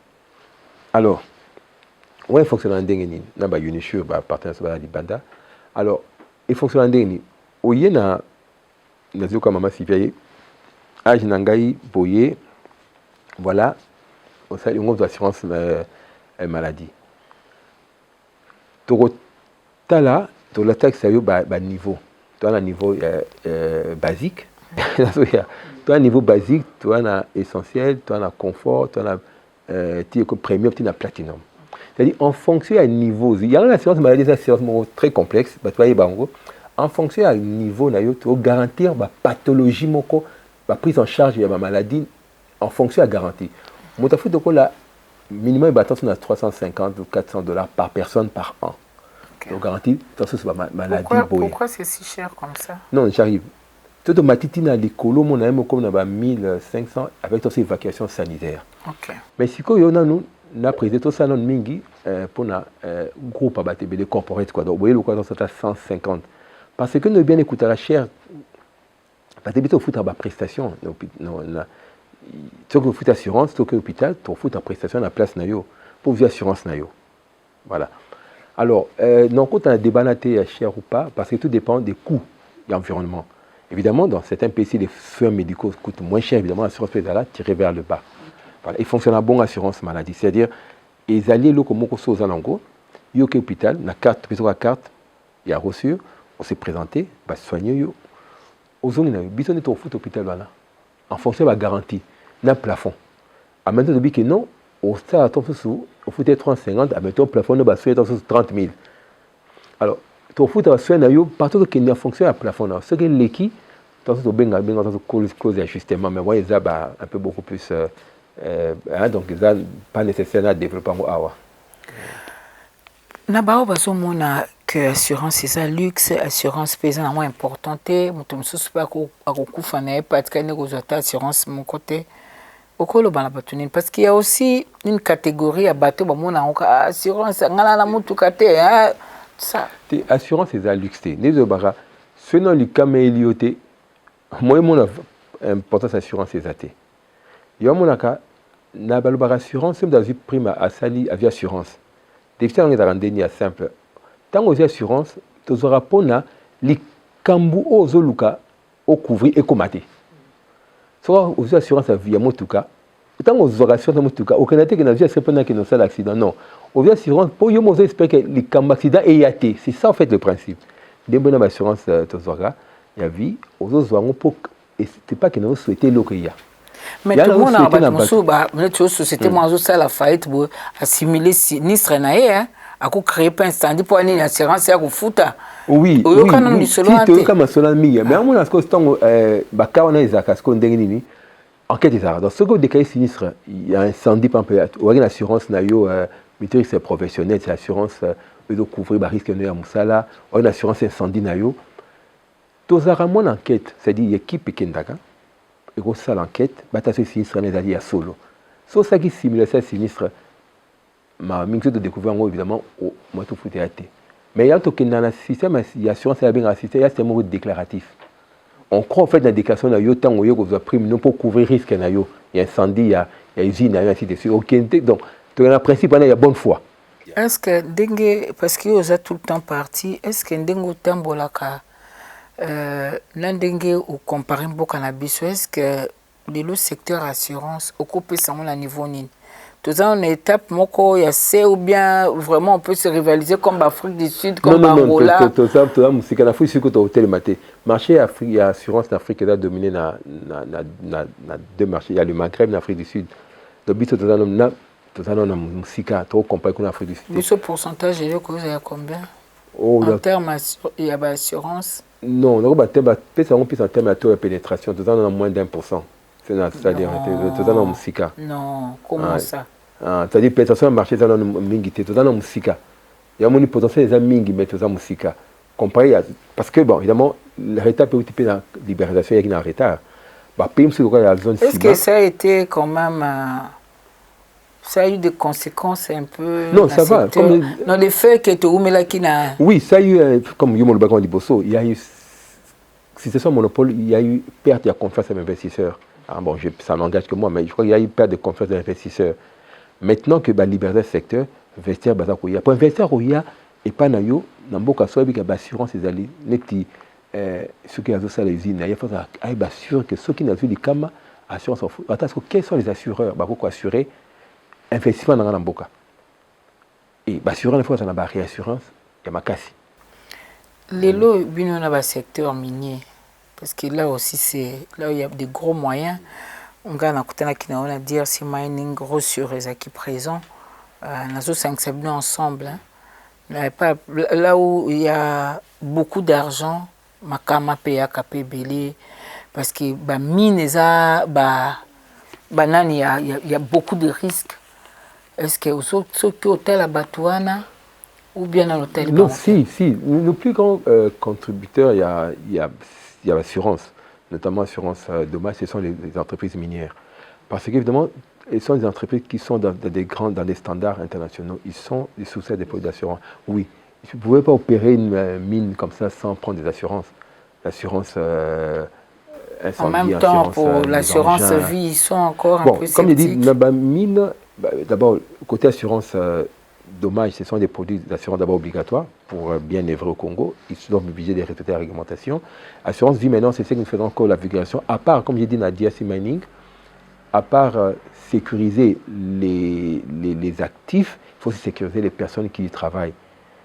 Alors, on fonctionne en Dengeni, on a Unisure, partenaire de Alibanda. Alors, il fonctionne en Dengeni. Au Yéna, Nazio Kamama Siviaye, Age Nangaï, Boye, voilà, on a une assurance maladie. Là, tu as l'attaque sérieux niveau. Tu as un niveau basique. Tu as un niveau basique, tu as un essentiel, tu as un confort, tu as un premium, tu as un platinum. C'est-à-dire, en fonction du niveau, il y a une assurance maladie, c'est une assurance très complexe. En fonction du niveau, tu dois garantir la pathologie, la prise en charge de la maladie, en fonction de la garantie. Mon tafou de la minimum est à 350 ou 400 $ par personne par an. Donc, garantie, c'est ma maladie. Pourquoi c'est si cher comme ça? Non, j'arrive. Tout le matiti, les colos, on a comme 1500 avec toutes ces évacuations sanitaires. Mais si nous avons pris tout ça, nous pour un groupe de corporate. Donc, vous voyez, le quoi, c'est à 150. Parce que nous bien écouté la chair. Parce que nous avons prestation. Tu as une assurance, tu as un hôpital, tu as une prestation à la place pour une assurance. Voilà. Alors, non, quand on a débattu cher ou pas, parce que tout dépend des coûts de l'environnement. Évidemment, dans certains pays, les soins médicaux coûtent moins cher, évidemment, l'assurance peut être tirée vers le bas. Voilà. Il fonctionne à bonne assurance maladie. C'est-à-dire, les alliés locaux, aux alengours, il y a un hôpital, la carte, il y a reçu, on s'est présenté, on s'est soigné. Aux zones, il y a un hôpital, en fonction de la garantie, il y a un plafond. À maintenant, on dit que non, au stade, au foot 350, à maintenant, le plafond, on va soigner 30 000. Alors, au foot, on va soigner, partout qu'il y a fonction à plafond. Ce qui est l'équipe, on va cause d'ajustement, mais il y a un peu beaucoup plus. Donc, il n'est pas nécessaire de développer un awa. Nabao bazomona que assurance c'est un luxe, assurance paysanne moins importante. Mutum susu pa ko akufa na epatika ne kozata assurance mon côté. Okolo bana batunini parce qu'il y a aussi une catégorie à bateau bamona assurance ngala na mutu kate ça. Assurance c'est un luxe. Les obara selon le camélioté moi mon importance assurance c'est até. Yo monaka na balobara assurance même dans une prime à sali avis assurance. Des fois, on est en simple. Tant que assurance, tu auras pour les cambou aux oluka au couvrir et commater. Soit aux assurances à vie à motuka. Tant aux assurances à motuka, au Canada qui n'a jamais fait pendant qu'il n'y a pas d'accident. Non. Aux assurances, pour y avoir espérer que les cambou accident est yaté. C'est ça en fait le principe. Des bonnes assurances, tu auras la vie aux autres auront pour. Et c'est pas qu'ils n'ont souhaité l'eau qu'il y a. Mais tout le monde a une société, moi, je la faillite pour assimiler sinistre, à créer un incendie pour une assurance et à foutre. Oui, oui, comme cela, mais à mon avis, enquête des arts. Dans ce cas sinistre, il y a un incendie, par exemple, une assurance, c'est professionnel, c'est l'assurance de couvrir les risques de Moussala, une assurance incendie, tous à mon enquête, c'est-à-dire l'équipe qui est et qu'on ça l'enquête, bataille sinistre les alliés à solo. Sauf ça qui simule ça sinistre, ma mixte de découvrir évidemment au moi tout foutu à thé. Mais il y a tout qui dans le système d'assurance et bien assisté, il y a ce mot déclaratif. On croit en fait dans la déclaration de temps où il y a une prime non pour couvrir risque il y a incendie, il y a usine, il y a ainsi de suite. Donc le principe il y a bonne foi. Est-ce que dengue parce que vous êtes tout le temps parti, est-ce que dengue tambolaka l'endenge ou comparer beaucoup cannabis est-ce que le secteur assurance occupe ça à niveau ni tout ça en étape moko ya c'est ou bien vraiment on peut se rivaliser comme l'Afrique du Sud comme Angola non tout ça musique en Afrique surtout au télématé marché Afrique et assurance d'Afrique est dominé na deux marchés il y a le Maghreb l'Afrique du Sud donc tout ça non musique trop comparé avec l'Afrique du Sud mais ce pourcentage il y a combien en termes il y a assurance. Non, on a plus en termes de taux de pénétration, tout ça on a moins d'1%. C'est-à-dire, tout ça on a musique. Non, comment ça? C'est-à-dire, pénétration marché, tout ça on a mingi, tout ça on a musique. Il y a un potentiel des mingi, mais tout ça musique. Comparé à. Parce que, bon, évidemment, le retard peut être la libéralisation, il y a un retard. Est-ce que ça a été quand même... ça a eu des conséquences un peu... Non, ça va. Dans les faits que tu as qui n'a... Oui, ça a eu, comme Yomo Bagon dit Bosso, il y a eu, si c'est son monopole, il y a eu perte de confiance à l'investisseur. Ah, bon, ça n'engage que moi, mais je crois qu'il y a eu perte de confiance de l'investisseur. Maintenant que la liberté du secteur, investir, pour investir, il y a, et pas dans yo, dans beaucoup de cas, il y a l'assurance des alliés, ceux qui ont ça les usines, il faut assurer que ceux qui n'ont pas de cama, assurance, quels sont les assureurs, pour assurer investissement dans la boca. Et assurer une fois dans la réassurance, il y a ma casse. Les lots, dans le secteur minier, parce que là aussi, c'est là où il y a des gros moyens. On a dire si mining gros sur les acquis présents, nous sommes ensemble. Là où il y a beaucoup d'argent, Makama PA KPBL, parce que mine il y a beaucoup de risques. Est-ce que ceux qui hôtel à Batouana ou bien à l'hôtel? Non, si. Le plus grand contributeur, il y a l'assurance, notamment l'assurance dommage, ce sont les entreprises minières. Parce qu'évidemment, ce sont des entreprises qui sont dans des standards internationaux. Ils sont des sous-traitants des produits d'assurance. Oui, vous ne pouvez pas opérer une mine comme ça sans prendre des assurances. L'assurance incendie, en même temps, pour l'assurance vie, ils sont encore un peu sceptiques. Comme je dis, la mine, d'abord, côté assurance dommage, ce sont des produits d'assurance d'abord obligatoires pour bien œuvrer au Congo. Ils sont obligés de respecter la réglementation. Assurance vie, maintenant, c'est ce que nous faisons encore la vulgarisation. À part, comme j'ai dit, dans DRC Mining, à part sécuriser les actifs, il faut aussi sécuriser les personnes qui y travaillent.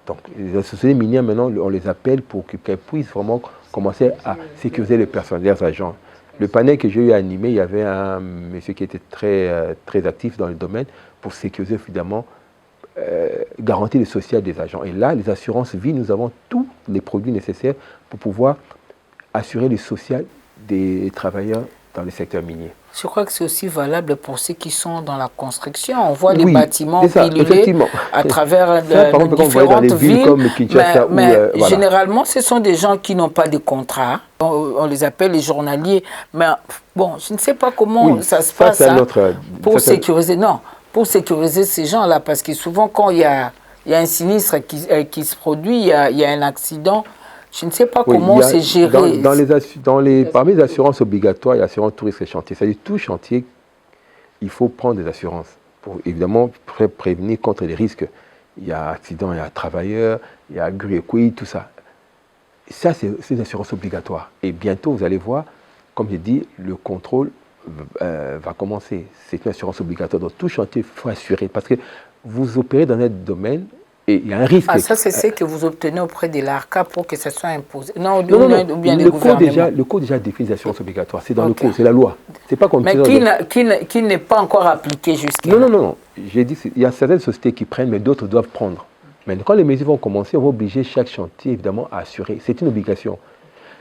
Donc, les sociétés minières, maintenant, on les appelle pour qu'elles puissent vraiment commencer à sécuriser les personnes, leurs agents. Le panel que j'ai eu animé, il y avait un monsieur qui était très actif dans le domaine pour sécuriser, évidemment, garantir le social des agents. Et là, les assurances vie, nous avons tous les produits nécessaires pour pouvoir assurer le social des travailleurs dans le secteur minier. Je crois que c'est aussi valable pour ceux qui sont dans la construction. On voit les bâtiments pilulés à travers différentes villes. Comme Kinshasa, mais voilà. Généralement, ce sont des gens qui n'ont pas de contrat. On les appelle les journaliers. Mais bon, je ne sais pas comment ça se passe pour sécuriser. Non, pour sécuriser ces gens-là, parce que souvent, quand il y a un sinistre qui se produit, il y a un accident. Je ne sais pas comment c'est géré. Parmi les assurances obligatoires, il y a l'assurance tout risque chantier. C'est-à-dire tout chantier, il faut prendre des assurances pour évidemment prévenir contre les risques. Il y a accident, il y a travailleur, il y a grue, tout ça. Ça, c'est une assurance obligatoire. Et bientôt, vous allez voir, comme j'ai dit, le contrôle va commencer. C'est une assurance obligatoire. Donc tout chantier, il faut assurer. Parce que vous opérez dans un domaine. Et il y a un risque. Ah, ça, c'est ce que vous obtenez auprès de l'ARCA pour que ça soit imposé. Non, ou bien le gouvernement. Le code déjà définit les assurances obligatoires. C'est dans le code, c'est la loi. C'est pas comme mais qui n'est pas encore appliqué jusqu'à là. Non. J'ai dit, il y a certaines sociétés qui prennent, mais d'autres doivent prendre. Mais quand les mesures vont commencer, on va obliger chaque chantier, évidemment, à assurer. C'est une obligation.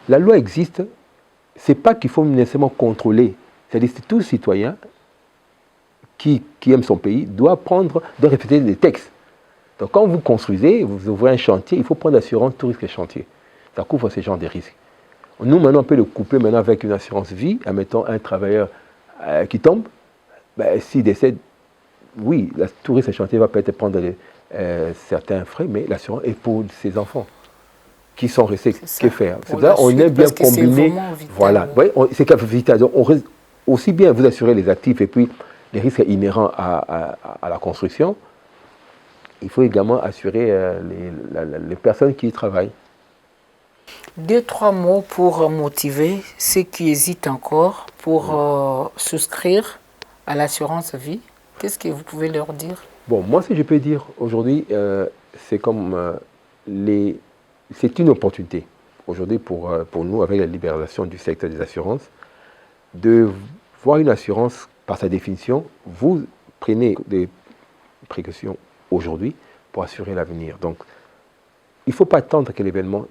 La loi existe. C'est pas qu'il faut nécessairement contrôler. C'est-à-dire que tout citoyen qui aime son pays doit respecter les textes. Donc, quand vous construisez, vous ouvrez un chantier, il faut prendre l'assurance tout risque chantier. Ça couvre ce genre de risques. Nous, maintenant, on peut le coupler maintenant avec une assurance vie, en mettant un travailleur qui tombe. S'il décède, oui, tout risque chantier va peut-être prendre certains frais, mais l'assurance est pour ses enfants qui sont restés. Que faire? C'est ça, on aime bien combiner. Voilà, c'est vital. Aussi bien vous assurer les actifs et puis les risques inhérents à la construction. Il faut également assurer les personnes qui y travaillent. 2-3 mots pour motiver ceux qui hésitent encore pour souscrire à l'assurance vie. Qu'est-ce que vous pouvez leur dire? Bon, moi, si je peux dire aujourd'hui, c'est comme c'est une opportunité aujourd'hui pour nous, avec la libéralisation du secteur des assurances, de voir une assurance par sa définition. Vous prenez des précautions aujourd'hui pour assurer l'avenir. Donc, il ne faut pas attendre que l'événement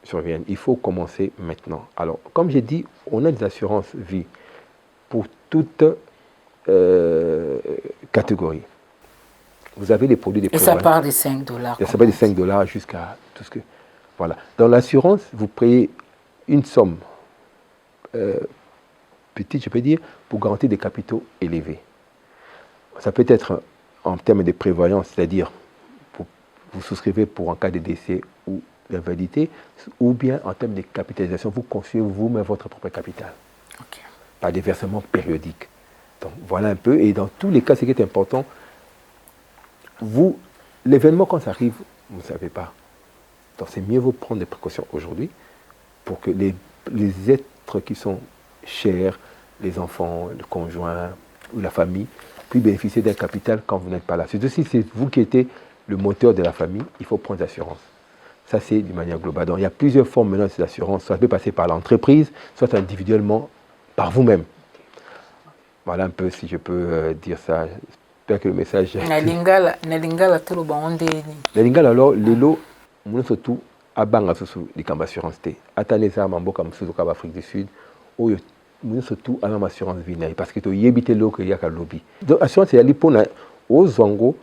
survienne. Il faut commencer maintenant. Alors, comme j'ai dit, on a des assurances vie pour toute catégorie. Vous avez les produits des prévoyants. Et ça part des $5. Ça part des $5 jusqu'à tout ce que... Voilà. Dans l'assurance, vous payez une somme petite, je peux dire, pour garantir des capitaux élevés. Ça peut être en termes de prévoyance, c'est-à-dire vous souscrivez pour un cas de décès ou d'invalidité, ou bien en termes de capitalisation, vous construisez vous-même votre propre capital, par des versements périodiques. Donc voilà un peu, et dans tous les cas, ce qui est important, l'événement quand ça arrive, vous ne savez pas. Donc c'est mieux vous prendre des précautions aujourd'hui pour que les êtres qui sont chers, les enfants, le conjoint ou la famille, puissent bénéficier d'un capital quand vous n'êtes pas là. Surtout si c'est vous qui êtes le moteur de la famille, il faut prendre l'assurance. Ça, c'est d'une manière globale. Donc il y a plusieurs formes maintenant d'assurance. Ça peut passer par l'entreprise, soit individuellement, par vous-même. Voilà un peu si je peux dire ça. J'espère que le message... Na lingala alors, lelo, nous surtout, à Banga, les camps d'assurance. À Tanesa, Mamboka, Moussouka, Afrique du Sud, nous surtout à l'assurance vie, parce que tu y habites l'eau qu'il y a lobby. Donc, l'assurance, c'est pour aux Zongo,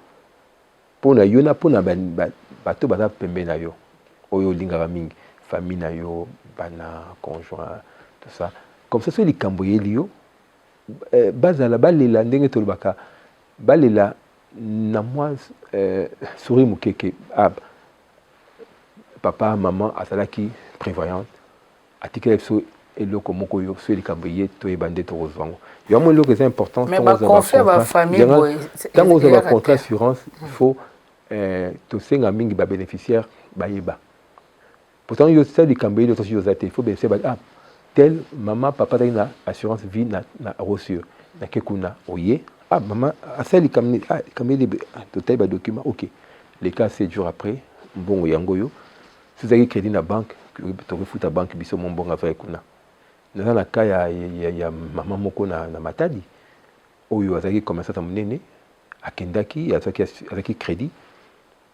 pour na yona, pour na bateau, bana pembe na yo, oyo lingara mingi, famille na yo, bana, conjoint, tout ça. Comme ça, c'est les camboyés lio, bazala, balela, ndenge tolbaka, balela, na moi, souris moukeke, papa, maman, asalaki, prévoyante, atike et le comme yo sur les cambriers to et bandé to rozwango il y a moins que c'est important mais ba confier ba famille tant vous avez un contrat d'assurance il faut to senga mingi ba bénéficiaire ba yeba pourtant yo ça les cambriers to yo zate il faut bien c'est tel maman papa na assurance vie na reçu na kekuna oye maman ça les cambriers to taille ba document OK les cas 7 jours après bon yango yo si vous avez crédit na banque to refout ta banque biso mon bon avec kuna dans le cas il y a maman moko na matadi oyo azaki commerçant monene akendaki azaki crédit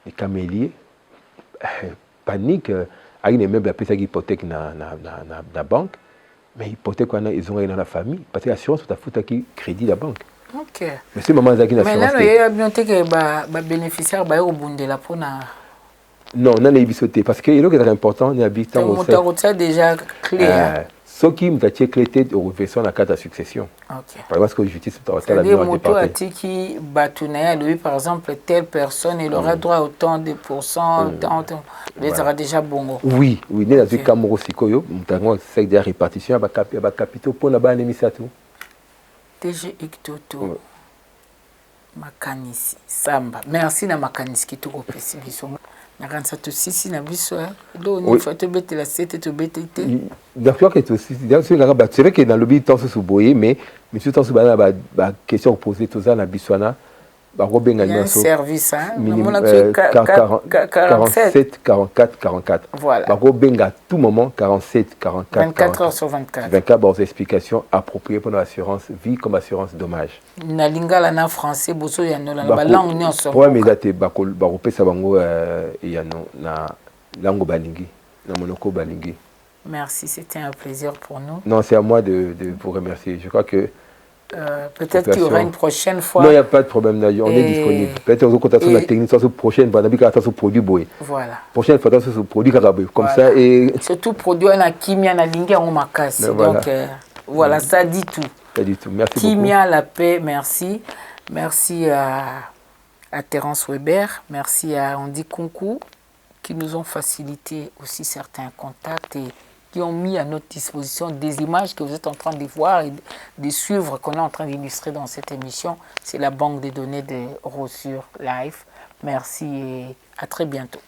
et camélier panique avec les meubles appelé ça hypothèque na banque mais hypothèque ils ont dans la famille parce que l'assurance ta fouta qui crédit la banque. OK. Mais c'est maman azaki l'assurance. Mais là il y a bien que ba bénéficiaire ba obundela pona. Non, non les bisoté parce que il est important ni habitant au ça déjà clair. Ce qui m'a été clété de reversion la carte de succession. OK. Par exemple, que justice est la moto a qui batouné lui par exemple telle personne il aura droit à autant de pourcents les aura déjà bon. Oui, oui, né dans le Cameroun sikoyo, mutango c'est de répartition ba capitaux pour na ba nemisato. TG Ictoto. Makanisi Samba. Merci na makanisi ki to ko pesi biso. Nakanisa to sisi na biso do ni faut te bete la sete to bete te. D'accord que to sisi c'est vrai que dans le but temps sous boyer mais monsieur temps sous ba question posée to za na biswana ba robenga nyonso service hein 47 44 44 voilà ba robenga tout moment 47 44 24 heures sur 24 24 explications appropriées pour l'assurance vie comme assurance dommage na lingala na français boso ya no la ba langue nyonso pour mes dates ba repesa bango ya no na langue balingi na monoko balingi. Merci, c'était un plaisir pour nous. Non, c'est à moi de vous remercier. Je crois que peut-être qu'il y aura une prochaine fois. Non, il n'y a pas de problème. On est disponible. Peut-être qu'on va la technique sur prochaine fois. On a sur produit boy. Voilà. Prochaine fois sur ce produit carabé. Comme voilà. Ça et surtout produit en kimia na lingue en makasi. Donc voilà, ça dit tout. Ça dit tout. Merci beaucoup. Kimia la paix, merci. Merci à Terence Weber, merci à Andy Kunku qui nous ont facilité aussi certains contacts et qui ont mis à notre disposition des images que vous êtes en train de voir et de suivre, qu'on est en train d'illustrer dans cette émission. C'est la banque des données de Rossure Live. Merci et à très bientôt.